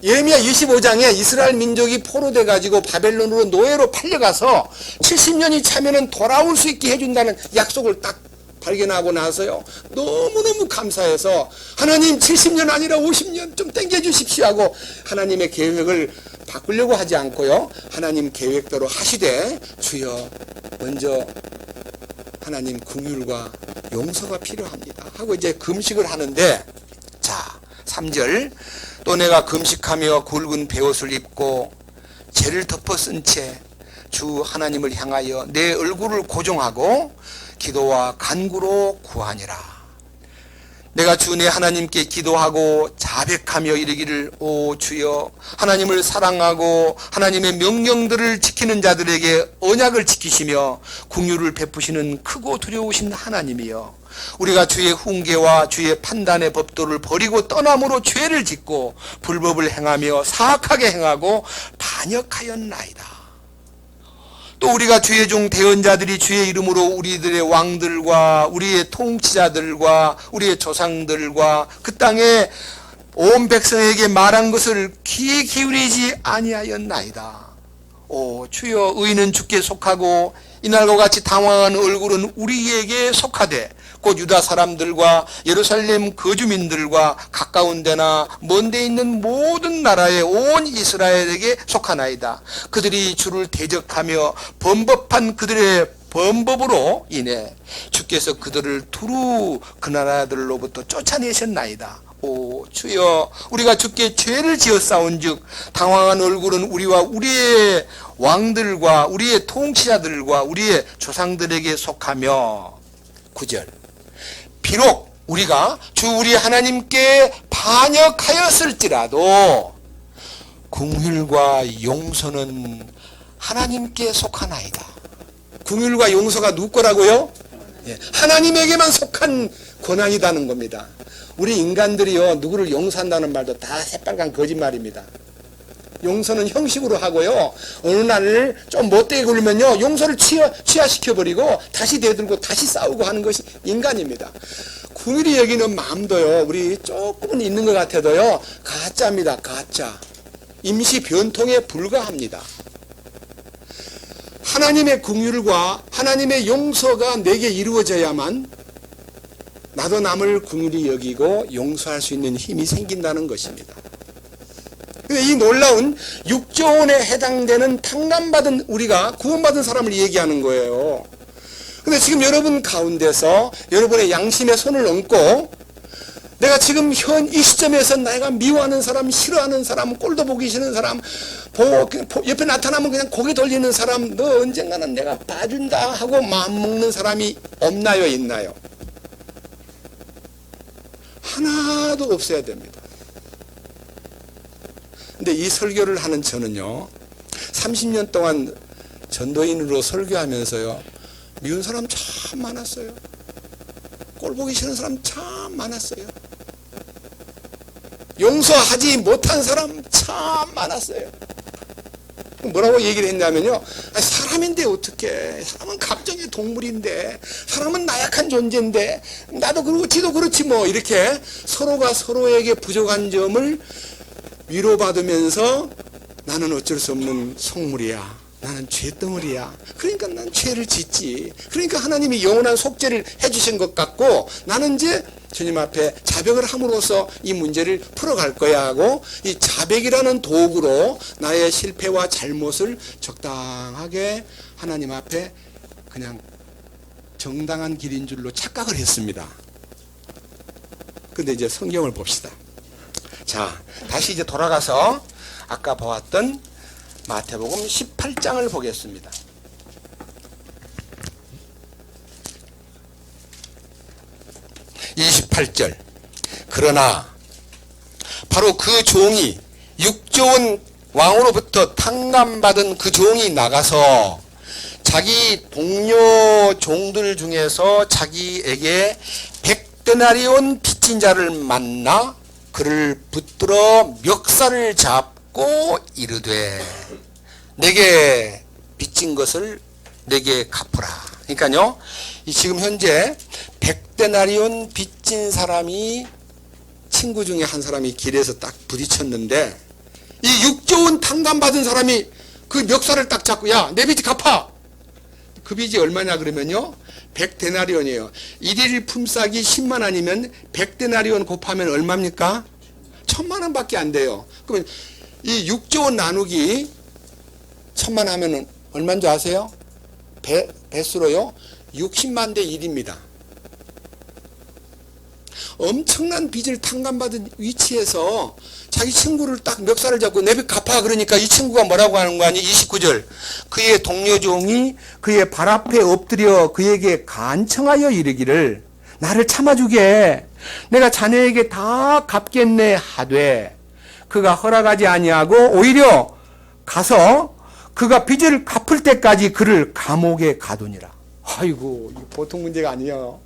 예레미야 25장에 이스라엘 민족이 포로돼 가지고 바벨론으로 노예로 팔려가서 70년이 차면은 돌아올 수 있게 해준다는 약속을 딱 발견하고 나서요 너무너무 감사해서 하나님 70년 아니라 50년 좀 땡겨주십시오 하고 하나님의 계획을 바꾸려고 하지 않고요 하나님 계획대로 하시되 주여 먼저 하나님 긍휼과 용서가 필요합니다 하고 이제 금식을 하는데 자 3절 또 내가 금식하며 굵은 베옷을 입고 죄를 덮어 쓴 채 주 하나님을 향하여 내 얼굴을 고정하고 기도와 간구로 구하니라. 내가 주 내 하나님께 기도하고 자백하며 이르기를 오 주여 하나님을 사랑하고 하나님의 명령들을 지키는 자들에게 언약을 지키시며 긍휼을 베푸시는 크고 두려우신 하나님이여 우리가 주의 훈계와 주의 판단의 법도를 버리고 떠남으로 죄를 짓고 불법을 행하며 사악하게 행하고 반역하였나이다. 또 우리가 주의 종 대언자들이 주의 이름으로 우리들의 왕들과 우리의 통치자들과 우리의 조상들과 그 땅에 온 백성에게 말한 것을 귀에 기울이지 아니하였나이다. 오 주여 의인은 주께 속하고 이날과 같이 당황한 얼굴은 우리에게 속하되 곧 유다 사람들과 예루살렘 거주민들과 가까운 데나 먼 데 있는 모든 나라의 온 이스라엘에게 속하나이다. 그들이 주를 대적하며 범법한 그들의 범법으로 인해 주께서 그들을 두루 그 나라들로부터 쫓아내셨나이다. 오 주여 우리가 주께 죄를 지었사온즉 당황한 얼굴은 우리와 우리의 왕들과 우리의 통치자들과 우리의 조상들에게 속하며 9절 비록 우리가 주 우리 하나님께 반역하였을지라도 긍휼과 용서는 하나님께 속하나이다. 긍휼과 용서가 누구 거라고요? 하나님에게만 속한 권한이라는 겁니다. 우리 인간들이요, 누구를 용서한다는 말도 다 새빨간 거짓말입니다. 용서는 형식으로 하고요, 어느 날 좀 못되게 굴면요, 용서를 취하시켜버리고 다시 되들고 다시 싸우고 하는 것이 인간입니다. 궁일이 여기는 마음도요, 우리 조금은 있는 것 같아도요, 가짜입니다. 가짜. 임시 변통에 불과합니다. 하나님의 긍휼과 하나님의 용서가 내게 이루어져야만 나도 남을 긍휼히 여기고 용서할 수 있는 힘이 생긴다는 것입니다. 이 놀라운 6조 원에 해당되는 탕감받은, 우리가 구원받은 사람을 얘기하는 거예요. 근데 지금 여러분 가운데서 여러분의 양심에 손을 얹고, 내가 지금 현 이 시점에서 내가 미워하는 사람, 싫어하는 사람, 꼴도 보기 싫은 사람, 옆에 나타나면 그냥 고개 돌리는 사람, 너 언젠가는 내가 봐준다 하고 마음먹는 사람이 없나요, 있나요? 하나도 없어야 됩니다. 근데 이 설교를 하는 저는요, 30년 동안 전도인으로 설교하면서요, 미운 사람 참 많았어요. 꼴 보기 싫은 사람 참 많았어요. 용서하지 못한 사람 참 많았어요. 뭐라고 얘기를 했냐면요, 사람인데 어떡해, 사람은 감정의 동물인데, 사람은 나약한 존재인데, 나도 그렇고 지도 그렇지 뭐, 이렇게 서로가 서로에게 부족한 점을 위로받으면서 나는 어쩔 수 없는 속물이야, 나는 죄덩어리야, 그러니까 난 죄를 짓지, 그러니까 하나님이 영원한 속죄를 해주신 것 같고 나는 이제 주님 앞에 자백을 함으로써 이 문제를 풀어갈 거야 하고, 이 자백이라는 도구로 나의 실패와 잘못을 적당하게 하나님 앞에 그냥 정당한 길인 줄로 착각을 했습니다. 근데 이제 성경을 봅시다. 자, 다시 이제 돌아가서 아까 보았던 마태복음 18장을 보겠습니다. 28절. 그러나 바로 그 종이 6조 원 왕으로부터 탕감받은 그 종이 나가서 자기 동료 종들 중에서 자기에게 100데나리온 빚진 자를 만나 그를 붙들어 멱살을 잡고 이르되 내게 빚진 것을 내게 갚으라. 그러니까요, 지금 현재 100데나리온 빚진 사람이, 친구 중에 한 사람이 길에서 딱 부딪혔는데 이 6조 원 탕감받은 사람이 그 멱살을 딱 잡고, 야, 내 빚 갚아. 그 빚이 얼마냐 그러면요, 100데나리온이에요. 일일 품삯이 10만 원이면 100데나리온 곱하면 얼마입니까? 1000만 원밖에 안 돼요. 그러면 이 6조 원 나누기 1000만 하면은 얼마인 줄 아세요? 배수로요, 60만 대 1입니다. 엄청난 빚을 탕감받은 위치에서 자기 친구를 딱 멱살을 잡고 내 빚 갚아 그러니까 이 친구가 뭐라고 하는 거 아니? 29절. 그의 동료종이 그의 발 앞에 엎드려 그에게 간청하여 이르기를 나를 참아주게, 내가 자네에게 다 갚겠네 하되 그가 허락하지 아니하고 오히려 가서 그가 빚을 갚을 때까지 그를 감옥에 가두니라. 아이고, 보통 문제가 아니에요.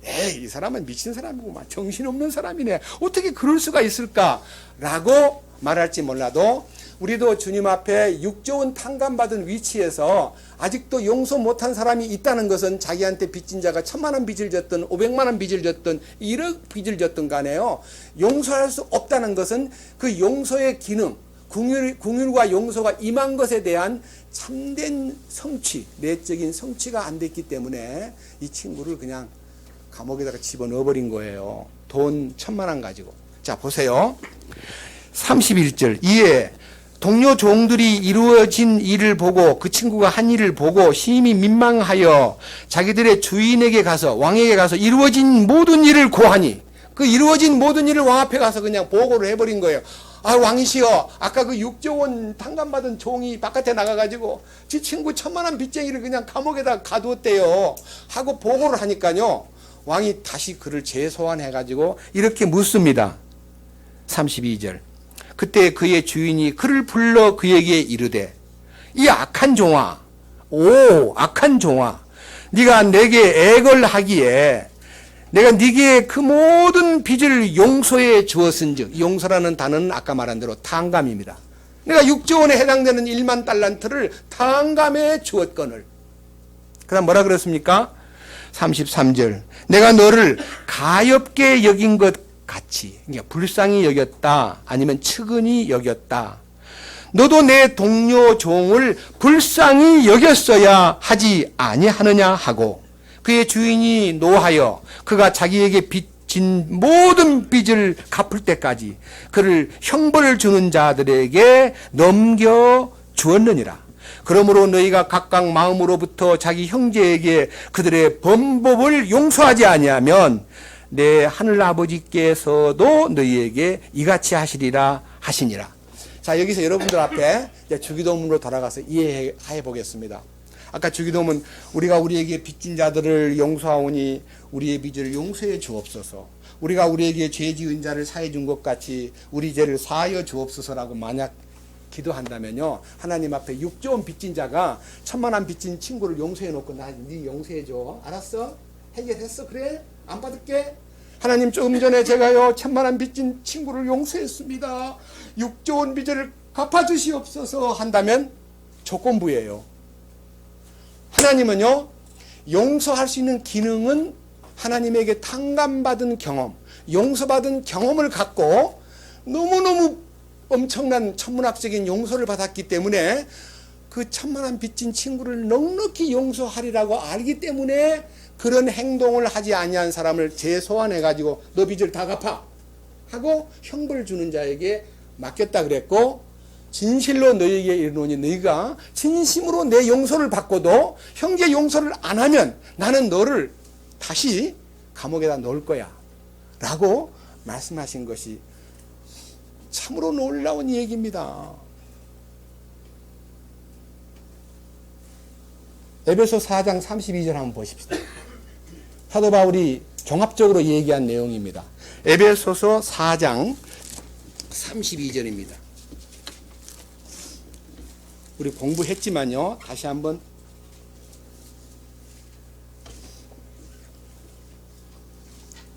에이, 이 사람은 미친 사람이구만, 정신없는 사람이네, 어떻게 그럴 수가 있을까 라고 말할지 몰라도 우리도 주님 앞에 6조 원 탕감받은 위치에서 아직도 용서 못한 사람이 있다는 것은, 자기한테 빚진 자가 1000만 원 빚을 졌든 500만 원 빚을 졌든 1억 빚을 졌든 간에요, 용서할 수 없다는 것은 그 용서의 기능, 긍휼과 용서가 임한 것에 대한 참된 성취, 내적인 성취가 안 됐기 때문에 이 친구를 그냥 감옥에다가 집어넣어버린 거예요. 돈 1000만 원 가지고. 자, 보세요. 31절. 이에 동료 종들이 이루어진 일을 보고, 그 친구가 한 일을 보고 심히 민망하여 자기들의 주인에게 가서, 왕에게 가서 이루어진 모든 일을 고하니, 그 이루어진 모든 일을 왕 앞에 가서 그냥 보고를 해버린 거예요. 아, 왕이시여, 아까 그 6조 원 탕감받은 종이 바깥에 나가가지고 지 친구 1000만 원 빚쟁이를 그냥 감옥에다 가두었대요 하고 보고를 하니까요, 왕이 다시 그를 재소환해가지고 이렇게 묻습니다. 32절. 그때 그의 주인이 그를 불러 그에게 이르되 이 악한 종아, 오 악한 종아, 네가 내게 애걸 하기에 내가 네게 그 모든 빚을 용서해 주었은즉, 용서라는 단어는 아까 말한 대로 탕감입니다. 내가 6조 원에 해당되는 1만 달란트를 탕감해 주었거늘. 그 다음 뭐라 그랬습니까? 33절. 내가 너를 가엾게 여긴 것 같이, 그러니까 불쌍히 여겼다, 아니면 측은히 여겼다. 너도 내 동료 종을 불쌍히 여겼어야 하지 아니하느냐 하고, 그의 주인이 노하여 그가 자기에게 빚진 모든 빚을 갚을 때까지 그를 형벌을 주는 자들에게 넘겨 주었느니라. 그러므로 너희가 각각 마음으로부터 자기 형제에게 그들의 범법을 용서하지 아니하면 내 하늘 아버지께서도 너희에게 이같이 하시리라 하시니라. 자, 여기서 여러분들 앞에 이제 주기도문으로 돌아가서 이해해 보겠습니다. 아까 주기도문, 우리가 우리에게 빚진 자들을 용서하오니 우리의 빚을 용서해 주옵소서. 우리가 우리에게 죄 지은 자를 사해 준 것 같이 우리 죄를 사하여 주옵소서라고 만약 기도한다면요, 하나님 앞에 6조 원 빚진 자가 1,000만 원 빚진 친구를 용서해 놓고 나 네 용서해 줘. 알았어? 해결했어? 그래? 안 받을게? 하나님, 조금 전에 제가요 1,000만 원 빚진 친구를 용서했습니다. 6조 원 빚을 갚아주시옵소서 한다면 조건부예요. 하나님은요, 용서할 수 있는 기능은 하나님에게 탕감받은 경험, 용서받은 경험을 갖고 너무너무 엄청난 천문학적인 용서를 받았기 때문에 그 1,000만 원 빚진 친구를 넉넉히 용서하리라고 알기 때문에 그런 행동을 하지 아니한 사람을 재소환해가지고 너 빚을 다 갚아 하고 형벌을 주는 자에게 맡겼다 그랬고, 진실로 너희에게 이르노니 너희가 진심으로 내 용서를 받고도 형제 용서를 안 하면 나는 너를 다시 감옥에다 넣을 거야 라고 말씀하신 것이 참으로 놀라운 얘기입니다. 에베소 4장 32절 한번 보십시다. 사도 바울이 종합적으로 얘기한 내용입니다. 에베소서 4장 32절입니다. 우리 공부했지만요, 다시 한번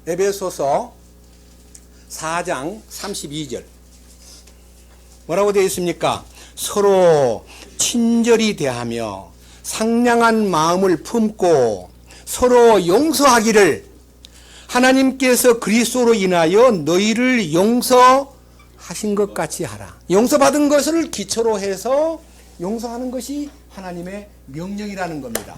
에베소서 4장 32절 뭐라고 되어 있습니까? 서로 친절히 대하며 상냥한 마음을 품고 서로 용서하기를 하나님께서 그리스도로 인하여 너희를 용서하신 것 같이 하라. 용서받은 것을 기초로 해서 용서하는 것이 하나님의 명령이라는 겁니다.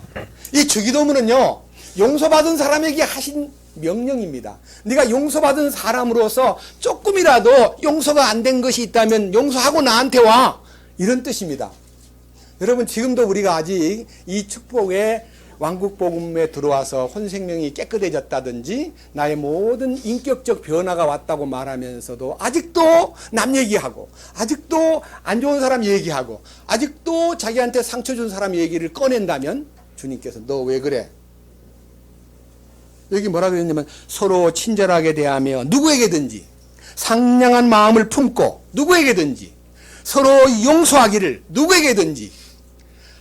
이 주기도문은요, 용서받은 사람에게 하신 명령입니다. 네가 용서받은 사람으로서 조금이라도 용서가 안 된 것이 있다면 용서하고 나한테 와, 이런 뜻입니다. 여러분, 지금도 우리가 아직 이 축복의 왕국복음에 들어와서 혼생명이 깨끗해졌다든지 나의 모든 인격적 변화가 왔다고 말하면서도 아직도 남 얘기하고, 아직도 안 좋은 사람 얘기하고, 아직도 자기한테 상처 준 사람 얘기를 꺼낸다면 주님께서 너 왜 그래? 여기 뭐라 그랬냐면 서로 친절하게 대하며 누구에게든지 상냥한 마음을 품고 누구에게든지 서로 용서하기를 누구에게든지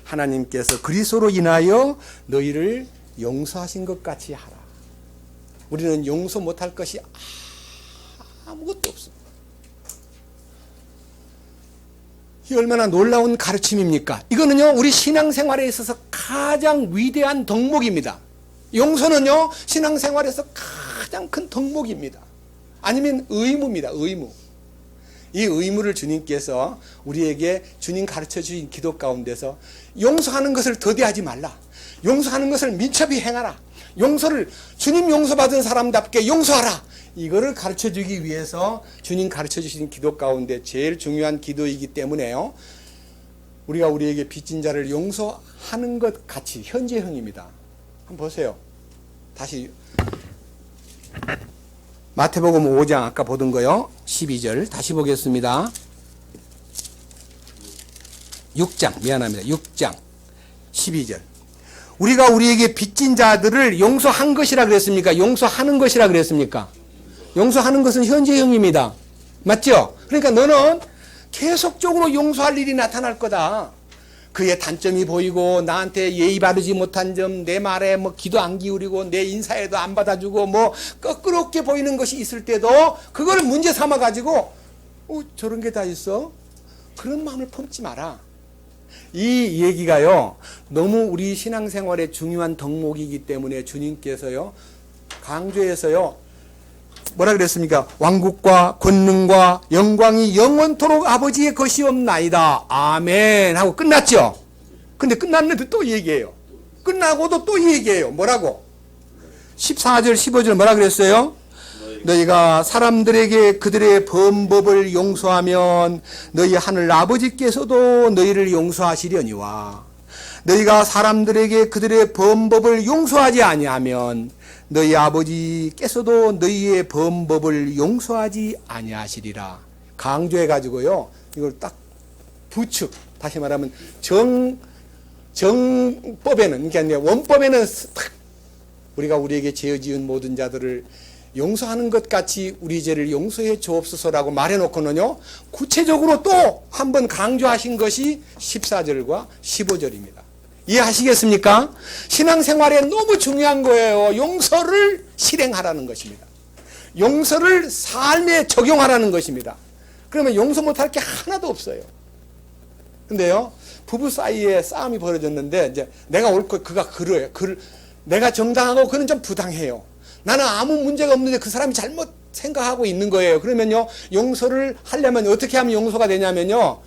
하나님께서 그리스도로 인하여 너희를 용서하신 것 같이 하라. 우리는 용서 못할 것이 아무것도 없습니다. 이 얼마나 놀라운 가르침입니까? 이거는요, 우리 신앙생활에 있어서 가장 위대한 덕목입니다. 용서는요, 신앙생활에서 가장 큰 덕목입니다. 아니면 의무입니다. 의무. 이 의무를 주님께서 우리에게 주님 가르쳐 주신 기도 가운데서 용서하는 것을 더디하지 말라. 용서하는 것을 민첩히 행하라. 용서를 주님 용서받은 사람답게 용서하라. 이거를 가르쳐 주기 위해서 주님 가르쳐 주신 기도 가운데 제일 중요한 기도이기 때문에요, 우리가 우리에게 빚진 자를 용서하는 것 같이 현재형입니다. 한번 보세요. 다시 마태복음 5장 아까 보던 거요. 12절 다시 보겠습니다. 6장 미안합니다. 6장 12절. 우리가 우리에게 빚진 자들을 용서한 것이라 그랬습니까? 용서하는 것이라 그랬습니까? 용서하는 것은 현재형입니다. 맞죠? 그러니까 너는 계속적으로 용서할 일이 나타날 거다. 그의 단점이 보이고 나한테 예의 바르지 못한 점, 내 말에 뭐 귀도 안 기울이고 내 인사에도 안 받아주고 뭐 껄끄럽게 보이는 것이 있을 때도 그걸 문제 삼아 가지고 저런 게 다 있어? 그런 마음을 품지 마라. 이 얘기가요, 너무 우리 신앙생활의 중요한 덕목이기 때문에 주님께서요, 강조해서요, 뭐라 그랬습니까? 왕국과 권능과 영광이 영원토록 아버지의 것이옵나이다. 아멘. 하고 끝났죠? 근데 끝났는데 또 얘기해요. 끝나고도 또 얘기해요. 뭐라고? 14절, 15절 뭐라 그랬어요? 너희가 사람들에게 그들의 범법을 용서하면 너희 하늘 아버지께서도 너희를 용서하시려니와 너희가 사람들에게 그들의 범법을 용서하지 아니하면 너희 아버지께서도 너희의 범법을 용서하지 아니하시리라. 강조해 가지고요, 이걸 딱 부축, 다시 말하면 정법에는, 그러니까 원법에는 딱 우리가 우리에게 죄 지은 모든 자들을 용서하는 것 같이 우리 죄를 용서해 주옵소서라고 말해놓고는요, 구체적으로 또 한 번 강조하신 것이 14절과 15절입니다. 이해하시겠습니까? 신앙생활에 너무 중요한 거예요. 용서를 실행하라는 것입니다. 용서를 삶에 적용하라는 것입니다. 그러면 용서 못할 게 하나도 없어요. 근데요, 부부 사이에 싸움이 벌어졌는데, 이제 내가 옳고 그가 그래요. 내가 정당하고 그는 좀 부당해요. 나는 아무 문제가 없는데 그 사람이 잘못 생각하고 있는 거예요. 그러면요, 용서를 하려면 어떻게 하면 용서가 되냐면요,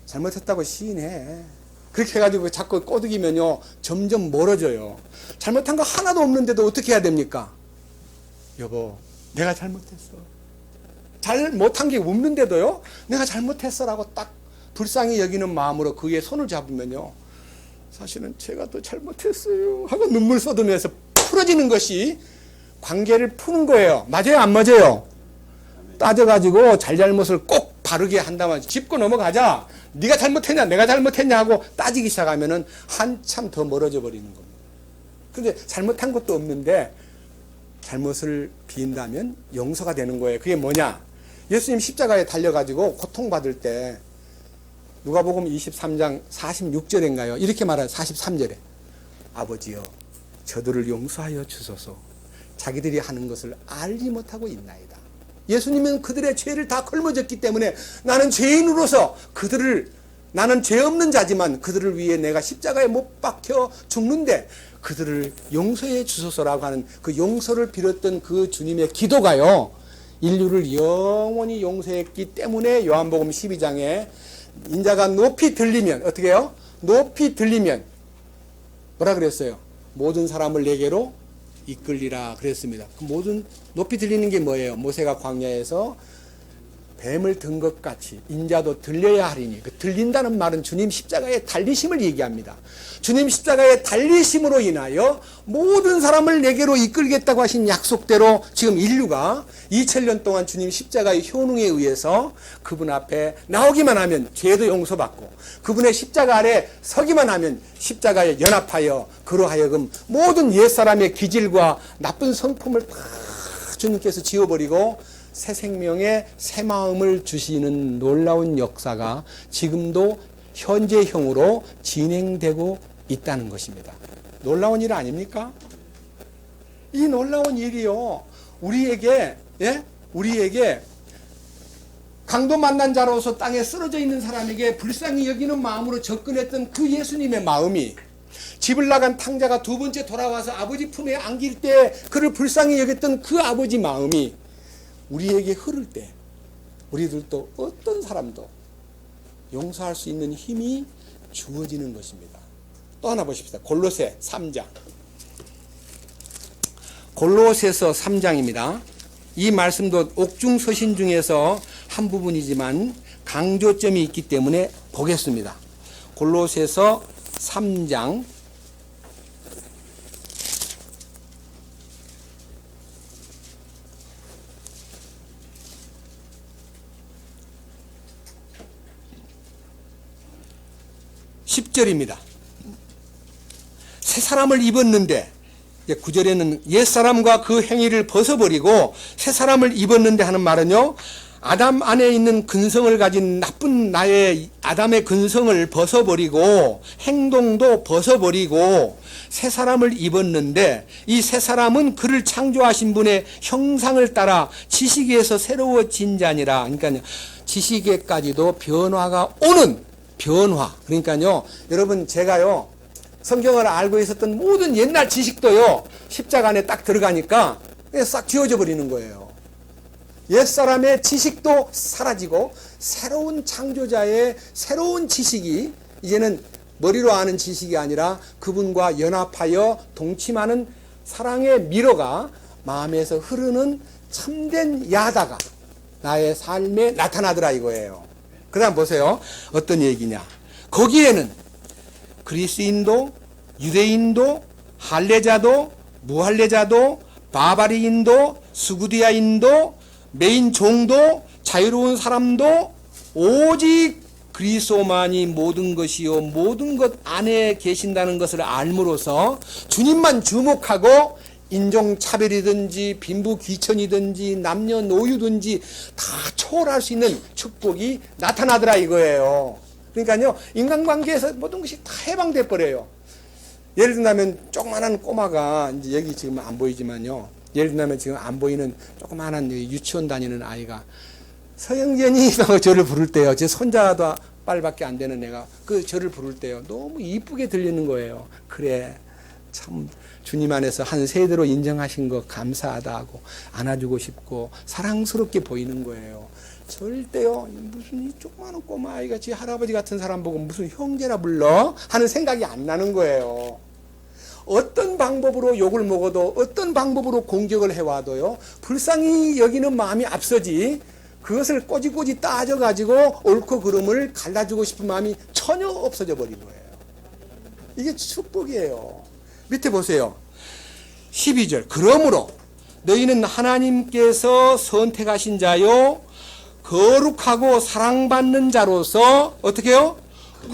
잘못했다고 시인해. 그렇게 해가지고 자꾸 꼬드기면요, 점점 멀어져요. 잘못한 거 하나도 없는데도 어떻게 해야 됩니까? 여보, 내가 잘못했어. 잘못한 게 없는데도요, 내가 잘못했어라고 딱 불쌍히 여기는 마음으로 그의 손을 잡으면요, 사실은 제가 더 잘못했어요 하고 눈물 쏟으면서 풀어지는 것이 관계를 푸는 거예요. 맞아요? 안 맞아요? 따져가지고 잘잘못을 꼭 바르게 한다면 짚고 넘어가자. 네가 잘못했냐 내가 잘못했냐 하고 따지기 시작하면은 한참 더 멀어져 버리는 겁니다. 근데 잘못한 것도 없는데 잘못을 비인다면 용서가 되는 거예요. 그게 뭐냐? 예수님 십자가에 달려가지고 고통받을 때 누가복음 23장 46절인가요? 이렇게 말해요. 43절에 아버지여 저들을 용서하여 주소서. 자기들이 하는 것을 알지 못하고 있나이다. 예수님은 그들의 죄를 다 걸머졌기 때문에 나는 죄인으로서 나는 죄 없는 자지만 그들을 위해 내가 십자가에 못 박혀 죽는데 그들을 용서해 주소서라고 하는 그 용서를 빌었던 그 주님의 기도가요, 인류를 영원히 용서했기 때문에 요한복음 12장에 인자가 높이 들리면 어떻게 해요? 높이 들리면 뭐라 그랬어요? 모든 사람을 내게로 이끌리라 그랬습니다. 그 모든 높이 들리는 게 뭐예요? 모세가 광야에서 뱀을 든 것 같이 인자도 들려야 하리니, 그 들린다는 말은 주님 십자가의 달리심을 얘기합니다. 주님 십자가의 달리심으로 인하여 모든 사람을 내게로 이끌겠다고 하신 약속대로 지금 인류가 2000년 동안 주님 십자가의 효능에 의해서 그분 앞에 나오기만 하면 죄도 용서받고 그분의 십자가 아래 서기만 하면 십자가에 연합하여 그로 하여금 모든 옛사람의 기질과 나쁜 성품을 다 주님께서 지워버리고 새 생명의 새 마음을 주시는 놀라운 역사가 지금도 현재형으로 진행되고 있다는 것입니다. 놀라운 일 아닙니까? 이 놀라운 일이요, 우리에게 강도 만난 자로서 땅에 쓰러져 있는 사람에게 불쌍히 여기는 마음으로 접근했던 그 예수님의 마음이 집을 나간 탕자가 두 번째 돌아와서 아버지 품에 안길 때 그를 불쌍히 여겼던 그 아버지 마음이 우리에게 흐를 때 우리들도 어떤 사람도 용서할 수 있는 힘이 주어지는 것입니다. 또 하나 보십시다. 골로새 3장. 골로새서 3장입니다. 이 말씀도 옥중서신 중에서 한 부분이지만 강조점이 있기 때문에 보겠습니다. 골로새서 3장 10절입니다. 새 사람을 입었는데, 9절에는 옛사람과 그 행위를 벗어버리고 새 사람을 입었는데 하는 말은요, 아담 안에 있는 근성을 가진 나쁜 나의 아담의 근성을 벗어버리고 행동도 벗어버리고 새 사람을 입었는데 이 새 사람은 그를 창조하신 분의 형상을 따라 지식에서 새로워진 자니라. 그러니까요, 지식에까지도 변화가 오는 변화. 그러니까요, 여러분 제가요 성경을 알고 있었던 모든 옛날 지식도요 십자가 안에 딱 들어가니까 싹 지워져 버리는 거예요. 옛사람의 지식도 사라지고 새로운 창조자의 새로운 지식이 이제는 머리로 아는 지식이 아니라 그분과 연합하여 동침하는 사랑의 미로가 마음에서 흐르는 참된 야다가 나의 삶에 나타나더라 이거예요. 그 다음 보세요. 어떤 얘기냐. 거기에는 그리스인도 유대인도 할례자도 무할례자도 바바리인도 스구디아인도 메인 종도 자유로운 사람도 오직 그리스도만이 모든 것이요 모든 것 안에 계신다는 것을 알므로서 주님만 주목하고 인종차별이든지 빈부귀천이든지 남녀노유든지 다 초월할 수 있는 축복이 나타나더라 이거예요. 그러니까요 인간관계에서 모든 것이 다 해방돼 버려요. 예를 들면 조그만한 꼬마가 이제 여기 지금 안 보이지만요. 예를 들면 지금 안 보이는 조그만한 유치원 다니는 아이가 서영견이 저를 부를 때요. 제 손자도 빨밖에 안 되는 애가 그 저를 부를 때요. 너무 이쁘게 들리는 거예요. 그래 참 주님 안에서 한 세대로 인정하신 거 감사하다 하고 안아주고 싶고 사랑스럽게 보이는 거예요. 절대요 무슨 이 조그마한 꼬마 아이가 지 할아버지 같은 사람 보고 무슨 형제라 불러 하는 생각이 안 나는 거예요. 어떤 방법으로 욕을 먹어도 어떤 방법으로 공격을 해와도요 불쌍히 여기는 마음이 앞서지 그것을 꼬지꼬지 따져가지고 옳고 그름을 갈라주고 싶은 마음이 전혀 없어져 버린 거예요. 이게 축복이에요. 밑에 보세요. 12절 그러므로 너희는 하나님께서 선택하신 자요 거룩하고 사랑받는 자로서 어떻게 해요?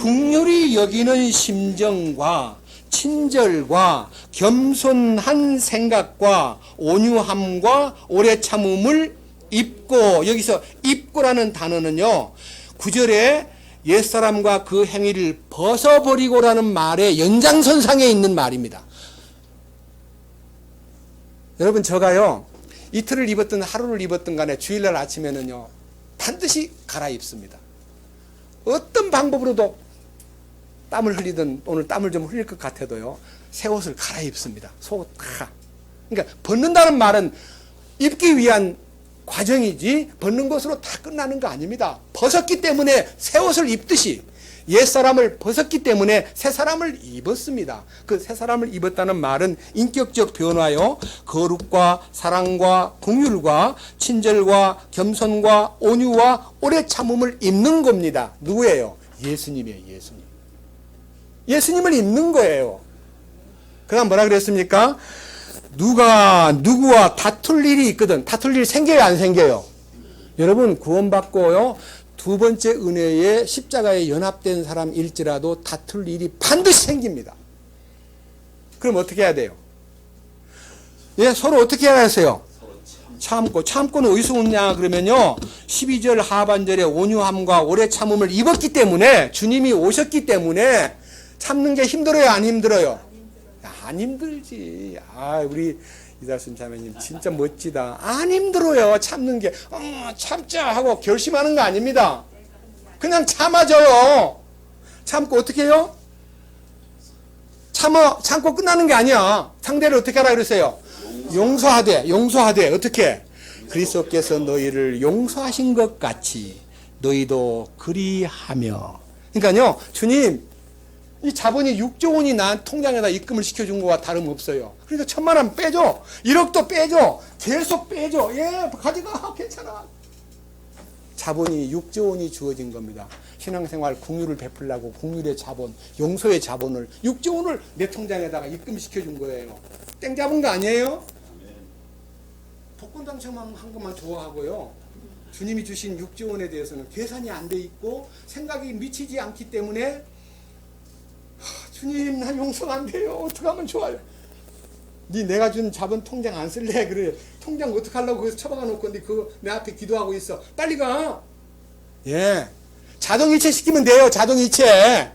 긍휼히 여기는 심정과 친절과 겸손한 생각과 온유함과 오래 참음을 입고 여기서 입고라는 단어는요 9절에 옛사람과 그 행위를 벗어버리고라는 말의 연장선상에 있는 말입니다. 여러분 저가요 이틀을 입었든 하루를 입었든 간에 주일날 아침에는요 반드시 갈아입습니다. 어떤 방법으로도 땀을 흘리든 오늘 땀을 좀 흘릴 것 같아도요 새 옷을 갈아입습니다. 속옷 다. 그러니까 벗는다는 말은 입기 위한 과정이지 벗는 것으로 다 끝나는 거 아닙니다. 벗었기 때문에 새 옷을 입듯이 옛사람을 벗었기 때문에 새 사람을 입었습니다. 그 새 사람을 입었다는 말은 인격적 변화요 거룩과 사랑과 긍휼과 친절과 겸손과 온유와 오래 참음을 입는 겁니다. 누구예요? 예수님이에요. 예수님. 예수님을 입는 거예요. 그 다음 뭐라 그랬습니까? 누가 누구와 다툴 일이 있거든. 다툴 일 생겨요 안 생겨요? 여러분 구원받고요 두 번째 은혜에 십자가에 연합된 사람일지라도 다툴 일이 반드시 생깁니다. 그럼 어떻게 해야 돼요? 예, 서로 어떻게 해야 하세요? 참고는 어디서 오냐 그러면요 12절 하반절에 온유함과 오래 참음을 입었기 때문에 주님이 오셨기 때문에 참는 게 힘들어요 안 힘들어요? 안 힘들지. 아 우리 이달순 자매님 진짜 멋지다. 안 힘들어요 참는 게. 참자 하고 결심하는 거 아닙니다. 그냥 참아줘요. 참고 어떻게 해요? 참고 끝나는 게 아니야. 상대를 어떻게 하라 그랬어요? 용서하되 어떻게? 그리스도께서 너희를 용서하신 것 같이 너희도 그리하며. 그러니까요 주님 이 자본이 6조 원이 난 통장에다 입금을 시켜준 거와 다름없어요. 그러니까 1,000만 원 빼줘. 1억도 빼줘. 계속 빼줘. 예, 가져가. 괜찮아. 자본이 6조 원이 주어진 겁니다. 신앙생활 긍휼을 베풀려고 긍휼의 자본, 용서의 자본을 6조 원을 내 통장에다가 입금시켜준 거예요. 땡 잡은 거 아니에요? 복권 당첨한 것만 좋아하고요. 주님이 주신 6조 원에 대해서는 계산이 안 돼 있고 생각이 미치지 않기 때문에 주님 나 용서가 안 돼요. 어떻게 하면 좋아요? 네 내가 준 자본 통장 안 쓸래? 그래. 통장 어떡하려고 거기서 처박아 놓고 근데 그거 내 앞에 기도하고 있어. 빨리 가. 예. 자동이체 시키면 돼요. 자동이체.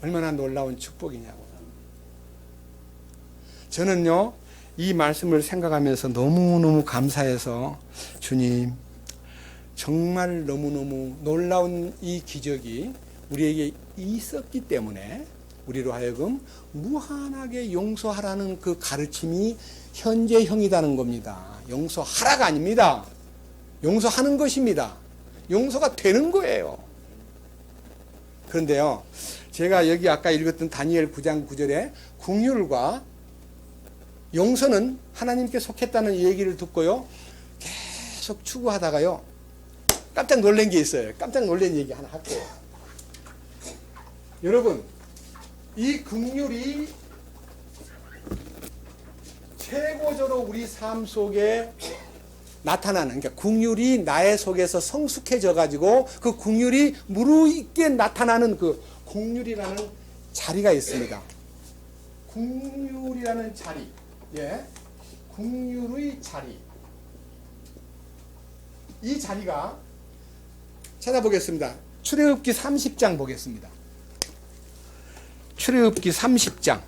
얼마나 놀라운 축복이냐고. 저는요, 이 말씀을 생각하면서 너무너무 감사해서 주님, 정말 너무너무 놀라운 이 기적이 우리에게 있었기 때문에 우리로 하여금 무한하게 용서하라는 그 가르침이 현재형이라는 겁니다. 용서하라가 아닙니다. 용서하는 것입니다. 용서가 되는 거예요. 그런데요, 제가 여기 아까 읽었던 다니엘 9장 9절에 긍휼과 용서는 하나님께 속했다는 얘기를 듣고요, 계속 추구하다가요, 깜짝 놀란 게 있어요. 깜짝 놀란 얘기 하나 할게요. 여러분, 이 긍휼이 최고적으로 우리 삶 속에 나타나는, 그러니까 긍휼이 나의 속에서 성숙해져 가지고 그 긍휼이 무르익게 나타나는 그 긍휼이라는 자리가 있습니다. 긍휼이라는 자리, 예, 긍휼의 자리. 이 자리가 찾아보겠습니다. 출애굽기 30장 보겠습니다. 출애굽기 30장.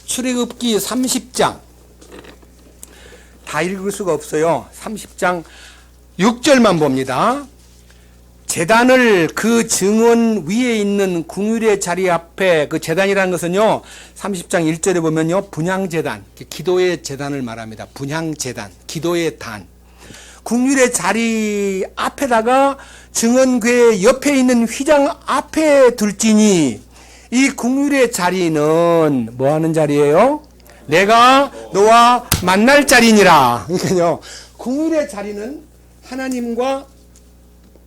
출애굽기 30장. 다 읽을 수가 없어요. 30장 6절만 봅니다. 제단을 그 증언 위에 있는 긍휼의 자리 앞에, 그 제단이라는 것은요, 30장 1절에 보면요, 분향제단, 기도의 제단을 말합니다. 분향제단, 기도의 단. 긍휼의 자리 앞에다가 증언궤 옆에 있는 휘장 앞에 둘지니, 이 긍휼의 자리는 뭐 하는 자리예요? 내가 너와 만날 자리니라. 그러니까요, 긍휼의 자리는 하나님과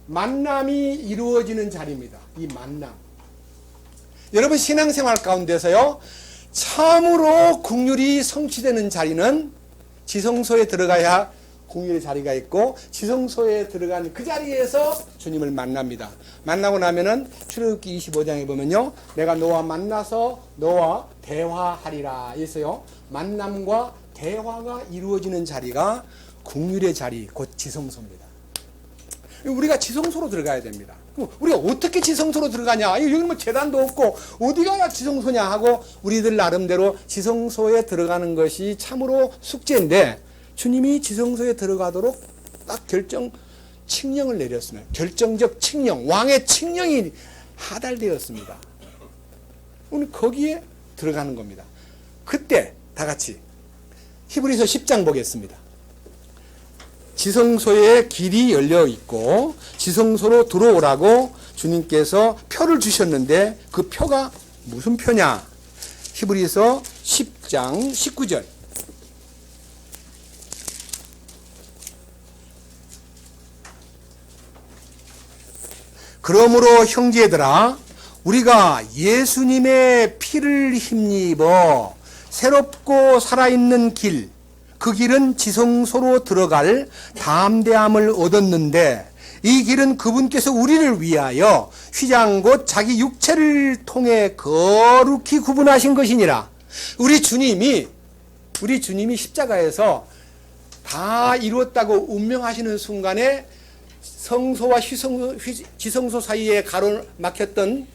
만남이 이루어지는 자리입니다. 이 만남. 여러분, 신앙생활 가운데서요, 참으로 긍휼이 성취되는 자리는 지성소에 들어가야 긍휼의 자리가 있고, 지성소에 들어간 그 자리에서 주님을 만납니다. 만나고 나면은 출애굽기 25장에 보면요, 내가 너와 만나서 너와 대화하리라 했어요. 만남과 대화가 이루어지는 자리가 긍휼의 자리, 곧 지성소입니다. 우리가 지성소로 들어가야 됩니다. 우리가 어떻게 지성소로 들어가냐? 여기 뭐 제단도 없고 어디 가야 지성소냐 하고 우리들 나름대로 지성소에 들어가는 것이 참으로 숙제인데, 주님이 지성소에 들어가도록 딱 칙령을 내렸습니다. 결정적 칙령, 왕의 칙령이 하달되었습니다. 오늘 거기에 들어가는 겁니다. 그때 다 같이 히브리서 10장 보겠습니다. 지성소에 길이 열려 있고 지성소로 들어오라고 주님께서 표를 주셨는데, 그 표가 무슨 표냐? 히브리서 10장 19절. 그러므로 형제들아, 우리가 예수님의 피를 힘입어 새롭고 살아있는 길, 그 길은 지성소로 들어갈 담대함을 얻었는데, 이 길은 그분께서 우리를 위하여 휘장 곧 자기 육체를 통해 거룩히 구분하신 것이니라. 우리 주님이 십자가에서 다 이루었다고 운명하시는 순간에 성소와 지성소 사이에 가로막혔던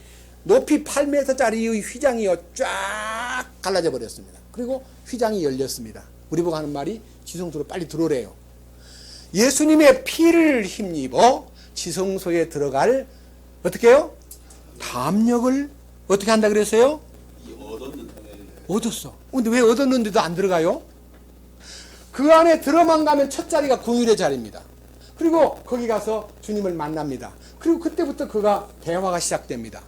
높이 8m짜리의 휘장이요, 쫙 갈라져 버렸습니다. 그리고 휘장이 열렸습니다. 우리 보고 하는 말이 지성소로 빨리 들어오래요. 예수님의 피를 힘입어 지성소에 들어갈, 어떻게 해요? 담력을 어떻게 한다 그랬어요? 얻었어. 근데 왜 얻었는데도 안 들어가요? 그 안에 들어만 가면 첫 자리가 긍휼의 자리입니다. 그리고 거기 가서 주님을 만납니다. 그리고 그때부터 그가 대화가 시작됩니다.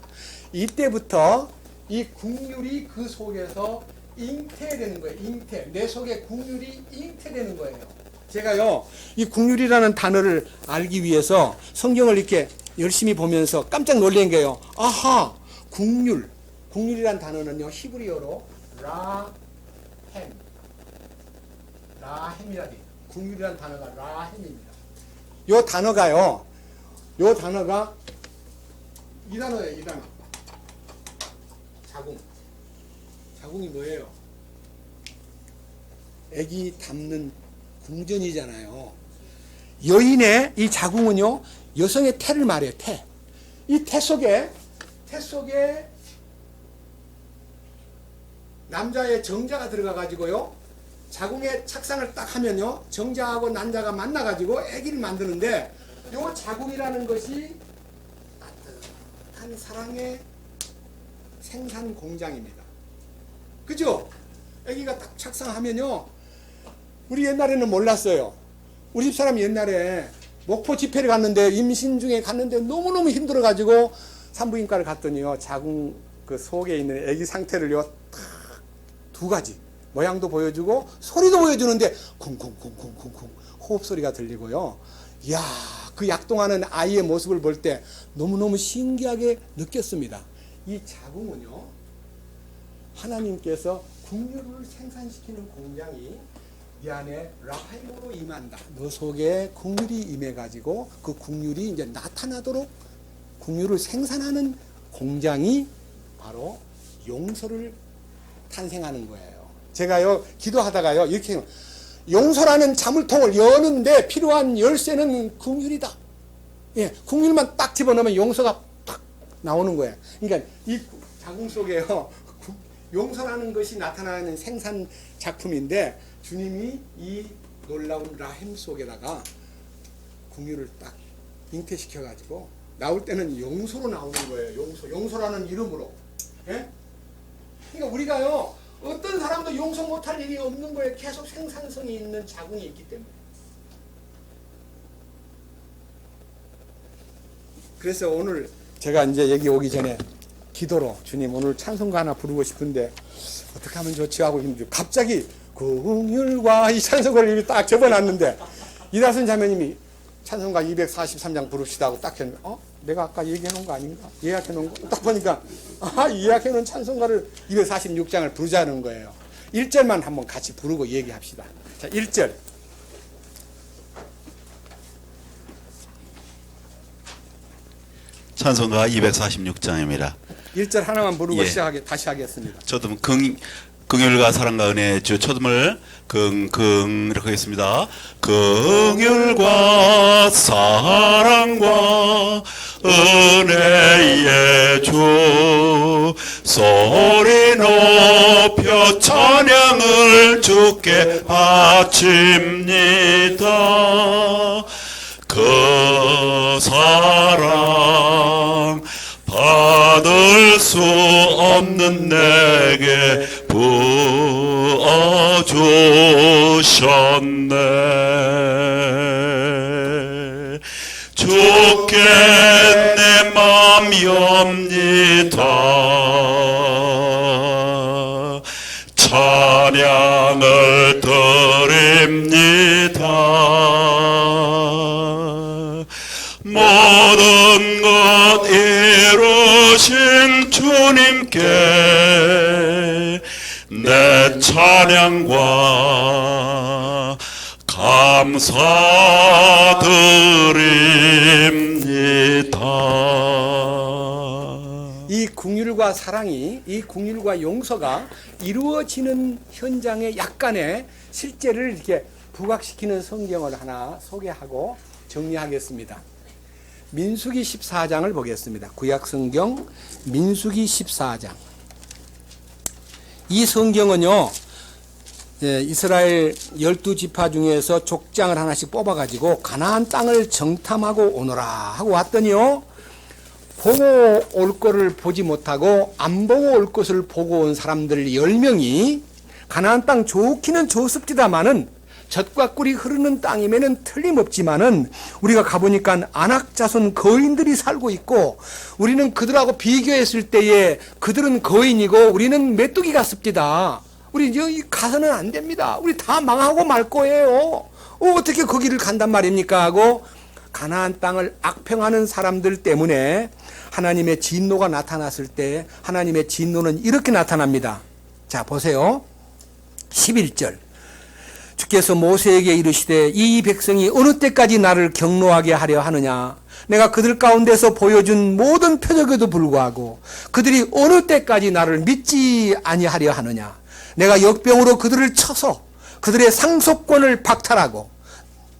이때부터 이 긍휼이 그 속에서 잉태되는 거예요. 잉태. 내 속에 긍휼이 잉태되는 거예요. 제가요, 이 긍휼이라는 단어를 알기 위해서 성경을 이렇게 열심히 보면서 깜짝 놀란 게요. 아하, 긍휼이라는 단어는요, 히브리어로 라햄. 라햄이라니. 궁율이라는 단어가 라햄입니다. 요 단어가요. 요 단어가 이 단어예요. 이 단어. 자궁. 자궁이 뭐예요? 애기 담는 궁전이잖아요. 여인의 이 자궁은요, 여성의 태를 말해요. 태. 이 태 속에 남자의 정자가 들어가 가지고요, 자궁에 착상을 딱 하면요, 정자하고 난자가 만나 가지고 아기를 만드는데, 요 자궁이라는 것이 따뜻한 사랑의 생산 공장입니다. 그죠? 아기가 딱 착상하면요, 우리 옛날에는 몰랐어요. 우리 집사람이 옛날에 목포 집회를 갔는데, 임신 중에 갔는데 너무너무 힘들어가지고 산부인과를 갔더니요, 자궁 그 속에 있는 아기 상태를요, 딱 두 가지 모양도 보여주고 소리도 보여주는데 쿵쿵쿵쿵쿵쿵 호흡 소리가 들리고요. 이야, 그 약동하는 아이의 모습을 볼 때 너무너무 신기하게 느꼈습니다. 이 자궁은요, 하나님께서 국류를 생산시키는 공장이 네 안에 라하임으로 임한다. 너 속에 국률이 임해가지고 그 국률이 이제 나타나도록 국률을 생산하는 공장이 바로 용서를 탄생하는 거예요. 제가요, 기도하다가요, 이렇게 용서라는 자물통을 여는데 필요한 열쇠는 국률이다. 예, 국률만 딱 집어넣으면 용서가 탁 나오는 거예요. 그러니까 이 자궁 속에요, 용서라는 것이 나타나는 생산 작품인데, 주님이 이 놀라운 라햄 속에다가 국류를 딱 잉태시켜가지고 나올 때는 용서로 나오는 거예요. 용서라는 이름으로. 예? 그러니까 우리가요, 어떤 사람도 용서 못할 일이 없는 거예요. 계속 생산성이 있는 자궁이 있기 때문에. 그래서 오늘 제가 이제 여기 오기 전에 기도로, 주님 오늘 찬송가 하나 부르고 싶은데 어떻게 하면 좋지 하고 있는데, 갑자기 긍휼과 이 찬송가를 여기 딱 접어놨는데, 이다순 자매님이 찬송가 243장 부릅시다 하고 딱 했는데, 내가 아까 얘기해놓은 거 아닌가? 예약해놓은 거? 딱 보니까 예약해놓은 찬송가를 246장을 부르자는 거예요. 1절만 한번 같이 부르고 얘기합시다. 자, 1절. 찬송가 246장입니다. 1절 하나만 부르고 예. 다시 하겠습니다. 초등 긍휼과 사랑과 은혜 주 초등을 긍긍 이렇게 하겠습니다. 긍휼과 사랑과 은혜의 주 소리 높여 찬양을 주께 바칩니다. 그 사랑 받을 수 없는 내게 부어주셨네. 주께 내 맘 엽니다. 찬양을 드립니다. 모든 것 이루신 주님께 내 찬양과 감사드립니다. 이 긍휼과 사랑이, 이 긍휼과 용서가 이루어지는 현장의 약간의 실제를 이렇게 부각시키는 성경을 하나 소개하고 정리하겠습니다. 민수기 14장을 보겠습니다. 구약성경 민수기 14장. 이 성경은요, 이스라엘 12지파 중에서 족장을 하나씩 뽑아가지고 가나안 땅을 정탐하고 오너라 하고 왔더니요, 보고 올 것을 보지 못하고 안 보고 올 것을 보고 온 사람들 10명이 가나안 땅 좋기는 좋습디다마는 젖과 꿀이 흐르는 땅이면은 틀림없지만은 우리가 가보니까 안악 자손 거인들이 살고 있고, 우리는 그들하고 비교했을 때에 그들은 거인이고 우리는 메뚜기 같습니다. 우리 여기 가서는 안 됩니다. 우리 다 망하고 말 거예요. 어떻게 거기를 간단 말입니까? 하고 가나안 땅을 악평하는 사람들 때문에 하나님의 진노가 나타났을 때 하나님의 진노는 이렇게 나타납니다. 자, 보세요. 11절. 주께서 모세에게 이르시되 이 백성이 어느 때까지 나를 경노하게 하려 하느냐. 내가 그들 가운데서 보여준 모든 표적에도 불구하고 그들이 어느 때까지 나를 믿지 아니하려 하느냐. 내가 역병으로 그들을 쳐서 그들의 상속권을 박탈하고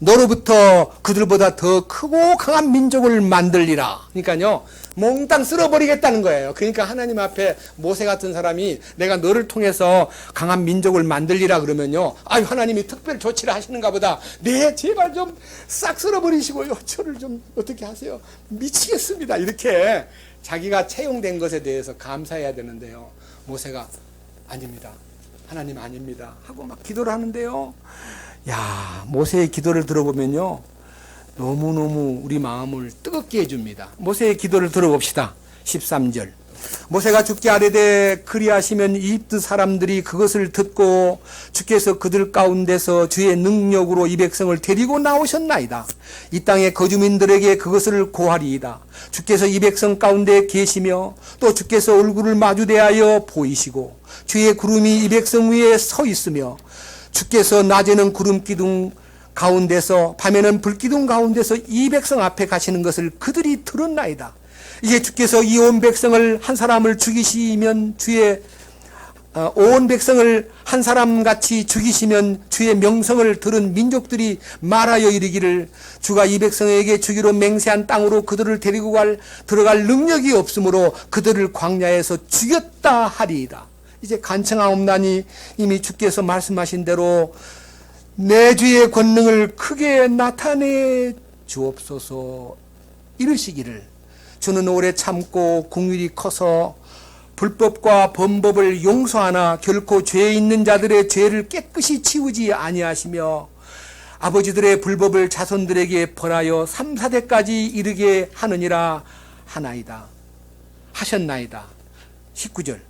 너로부터 그들보다 더 크고 강한 민족을 만들리라. 그러니까요, 몽땅 쓸어버리겠다는 거예요. 그러니까 하나님 앞에 모세 같은 사람이 내가 너를 통해서 강한 민족을 만들리라 그러면요, 아유, 하나님이 특별 조치를 하시는가 보다. 네, 제발 좀 싹 쓸어버리시고요, 저를 좀 어떻게 하세요. 미치겠습니다. 이렇게 자기가 채용된 것에 대해서 감사해야 되는데요, 모세가 아닙니다. 하나님 아닙니다 하고 막 기도를 하는데요, 야, 모세의 기도를 들어보면요, 너무너무 우리 마음을 뜨겁게 해줍니다. 모세의 기도를 들어봅시다. 13절. 모세가 죽지 아뢰되 그리하시면 이집트 사람들이 그것을 듣고 주께서 그들 가운데서 주의 능력으로 이 백성을 데리고 나오셨나이다. 이 땅의 거주민들에게 그것을 고하리이다. 주께서 이 백성 가운데 계시며 또 주께서 얼굴을 마주대하여 보이시고 주의 구름이 이 백성 위에 서 있으며 주께서 낮에는 구름 기둥 가운데서 밤에는 불기둥 가운데서 이 백성 앞에 가시는 것을 그들이 들었나이다. 이제 주께서 이 온 백성을 한 사람을 죽이시면 주의 온 백성을 한 사람같이 죽이시면 주의 명성을 들은 민족들이 말하여 이르기를 주가 이 백성에게 주기로 맹세한 땅으로 그들을 데리고 들어갈 능력이 없으므로 그들을 광야에서 죽였다 하리이다. 이제 간청하옵나니 이미 주께서 말씀하신 대로 내 주의 권능을 크게 나타내 주옵소서. 이르시기를 주는 오래 참고 긍휼이 커서 불법과 범법을 용서하나 결코 죄 있는 자들의 죄를 깨끗이 치우지 아니하시며 아버지들의 불법을 자손들에게 벌하여 3, 4대까지 이르게 하느니라 하나이다. 하셨나이다. 19절.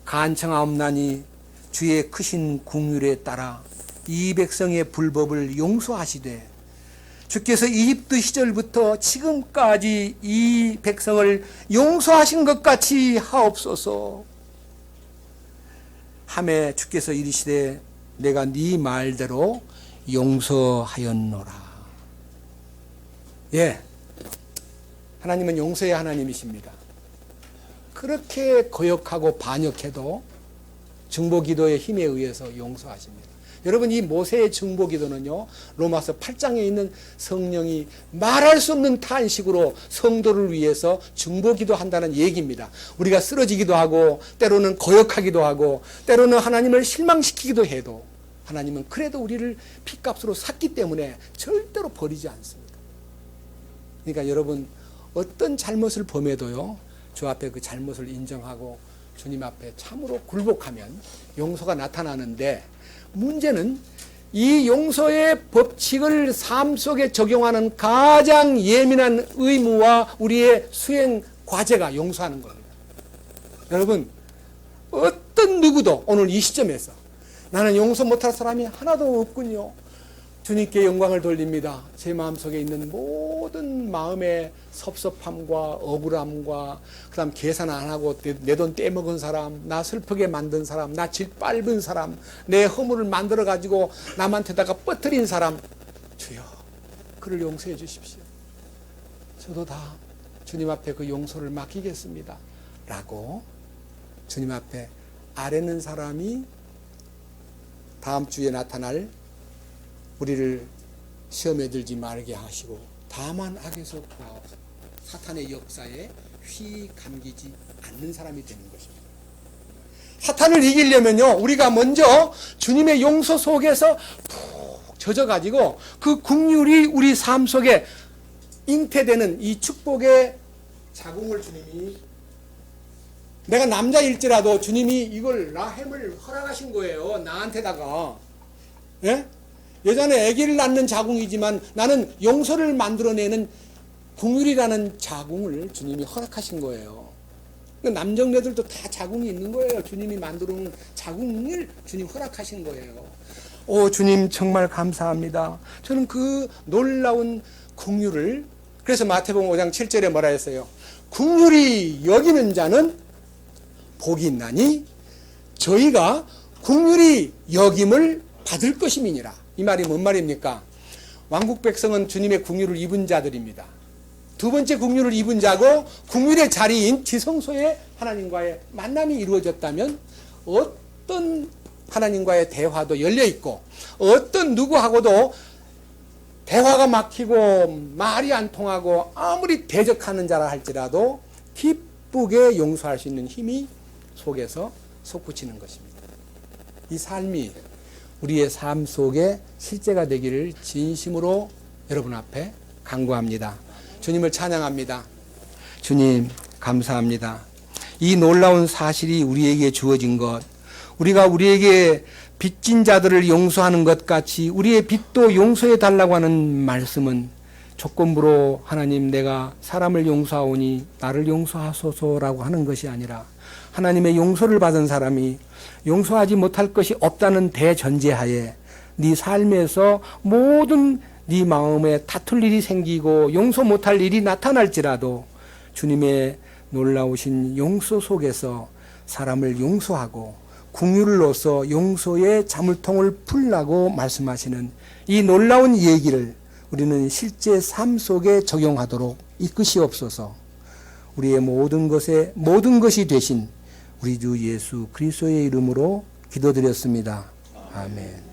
간청하옵나니 주의 크신 긍휼에 따라 이 백성의 불법을 용서하시되 주께서 이집트 시절부터 지금까지 이 백성을 용서하신 것 같이 하옵소서. 하매 주께서 이르시되 내가 네 말대로 용서하였노라. 예, 하나님은 용서의 하나님이십니다. 그렇게 거역하고 반역해도 중보기도의 힘에 의해서 용서하십니다. 여러분, 이 모세의 중보기도는요, 로마서 8장에 있는 성령이 말할 수 없는 탄식으로 성도를 위해서 중보기도 한다는 얘기입니다. 우리가 쓰러지기도 하고 때로는 거역하기도 하고 때로는 하나님을 실망시키기도 해도 하나님은 그래도 우리를 핏값으로 샀기 때문에 절대로 버리지 않습니다. 그러니까 여러분, 어떤 잘못을 범해도요, 주 앞에 그 잘못을 인정하고 주님 앞에 참으로 굴복하면 용서가 나타나는데, 문제는 이 용서의 법칙을 삶 속에 적용하는 가장 예민한 의무와 우리의 수행 과제가 용서하는 겁니다. 여러분, 어떤 누구도 오늘 이 시점에서 나는 용서 못할 사람이 하나도 없군요. 주님께 영광을 돌립니다. 제 마음속에 있는 모든 마음의 섭섭함과 억울함과 그다음 계산 안 하고 내 돈 떼먹은 사람, 나 슬프게 만든 사람, 나 짓밟은 사람, 내 허물을 만들어 가지고 남한테다가 뻗뜨린 사람, 주여 그를 용서해 주십시오. 저도 다 주님 앞에 그 용서를 맡기겠습니다 라고 주님 앞에 아뢰는 사람이 다음 주에 나타날 우리를 시험에 들지 말게 하시고 다만 악에서 구하옵소서. 사탄의 역사에 휘 감기지 않는 사람이 되는 것입니다. 사탄을 이기려면요, 우리가 먼저 주님의 용서 속에서 푹 젖어가지고 그 긍휼이 우리 삶 속에 잉태되는 이 축복의 자궁을 주님이, 내가 남자일지라도 주님이 이걸 라햄을 허락하신 거예요. 나한테다가. 예? 여자는 아기를 낳는 자궁이지만 나는 용서를 만들어내는 긍휼이라는 자궁을 주님이 허락하신 거예요. 남정네들도 다 자궁이 있는 거예요. 주님이 만들어 놓은 자궁을 주님 허락하신 거예요. 오, 주님 정말 감사합니다. 저는 그 놀라운 긍휼을, 그래서 마태복음 5장 7절에 뭐라 했어요? 긍휼이 여기는 자는 복이 있나니 저희가 긍휼히 여김을 받을 것임이니라. 이 말이 뭔 말입니까? 왕국 백성은 주님의 긍휼을 입은 자들입니다. 두 번째 긍휼을 입은 자고 긍휼의 자리인 지성소에 하나님과의 만남이 이루어졌다면 어떤 하나님과의 대화도 열려 있고 어떤 누구하고도 대화가 막히고 말이 안 통하고 아무리 대적하는 자라 할지라도 기쁘게 용서할 수 있는 힘이 속에서 솟구치는 것입니다. 이 삶이 우리의 삶 속에 실제가 되기를 진심으로 여러분 앞에 간구합니다. 주님을 찬양합니다. 주님 감사합니다. 이 놀라운 사실이 우리에게 주어진 것, 우리가 우리에게 빚진 자들을 용서하는 것 같이 우리의 빚도 용서해 달라고 하는 말씀은 조건부로 하나님 내가 사람을 용서하오니 나를 용서하소서라고 하는 것이 아니라 하나님의 용서를 받은 사람이 용서하지 못할 것이 없다는 대전제하에 네 삶에서 모든 네 마음에 다툴 일이 생기고 용서 못할 일이 나타날지라도 주님의 놀라우신 용서 속에서 사람을 용서하고 긍휼로서 용서의 자물통을 풀라고 말씀하시는 이 놀라운 얘기를 우리는 실제 삶 속에 적용하도록 이끄시옵소서. 우리의 모든 것이 되신 우리 주 예수 그리스도의 이름으로 기도드렸습니다. 아멘.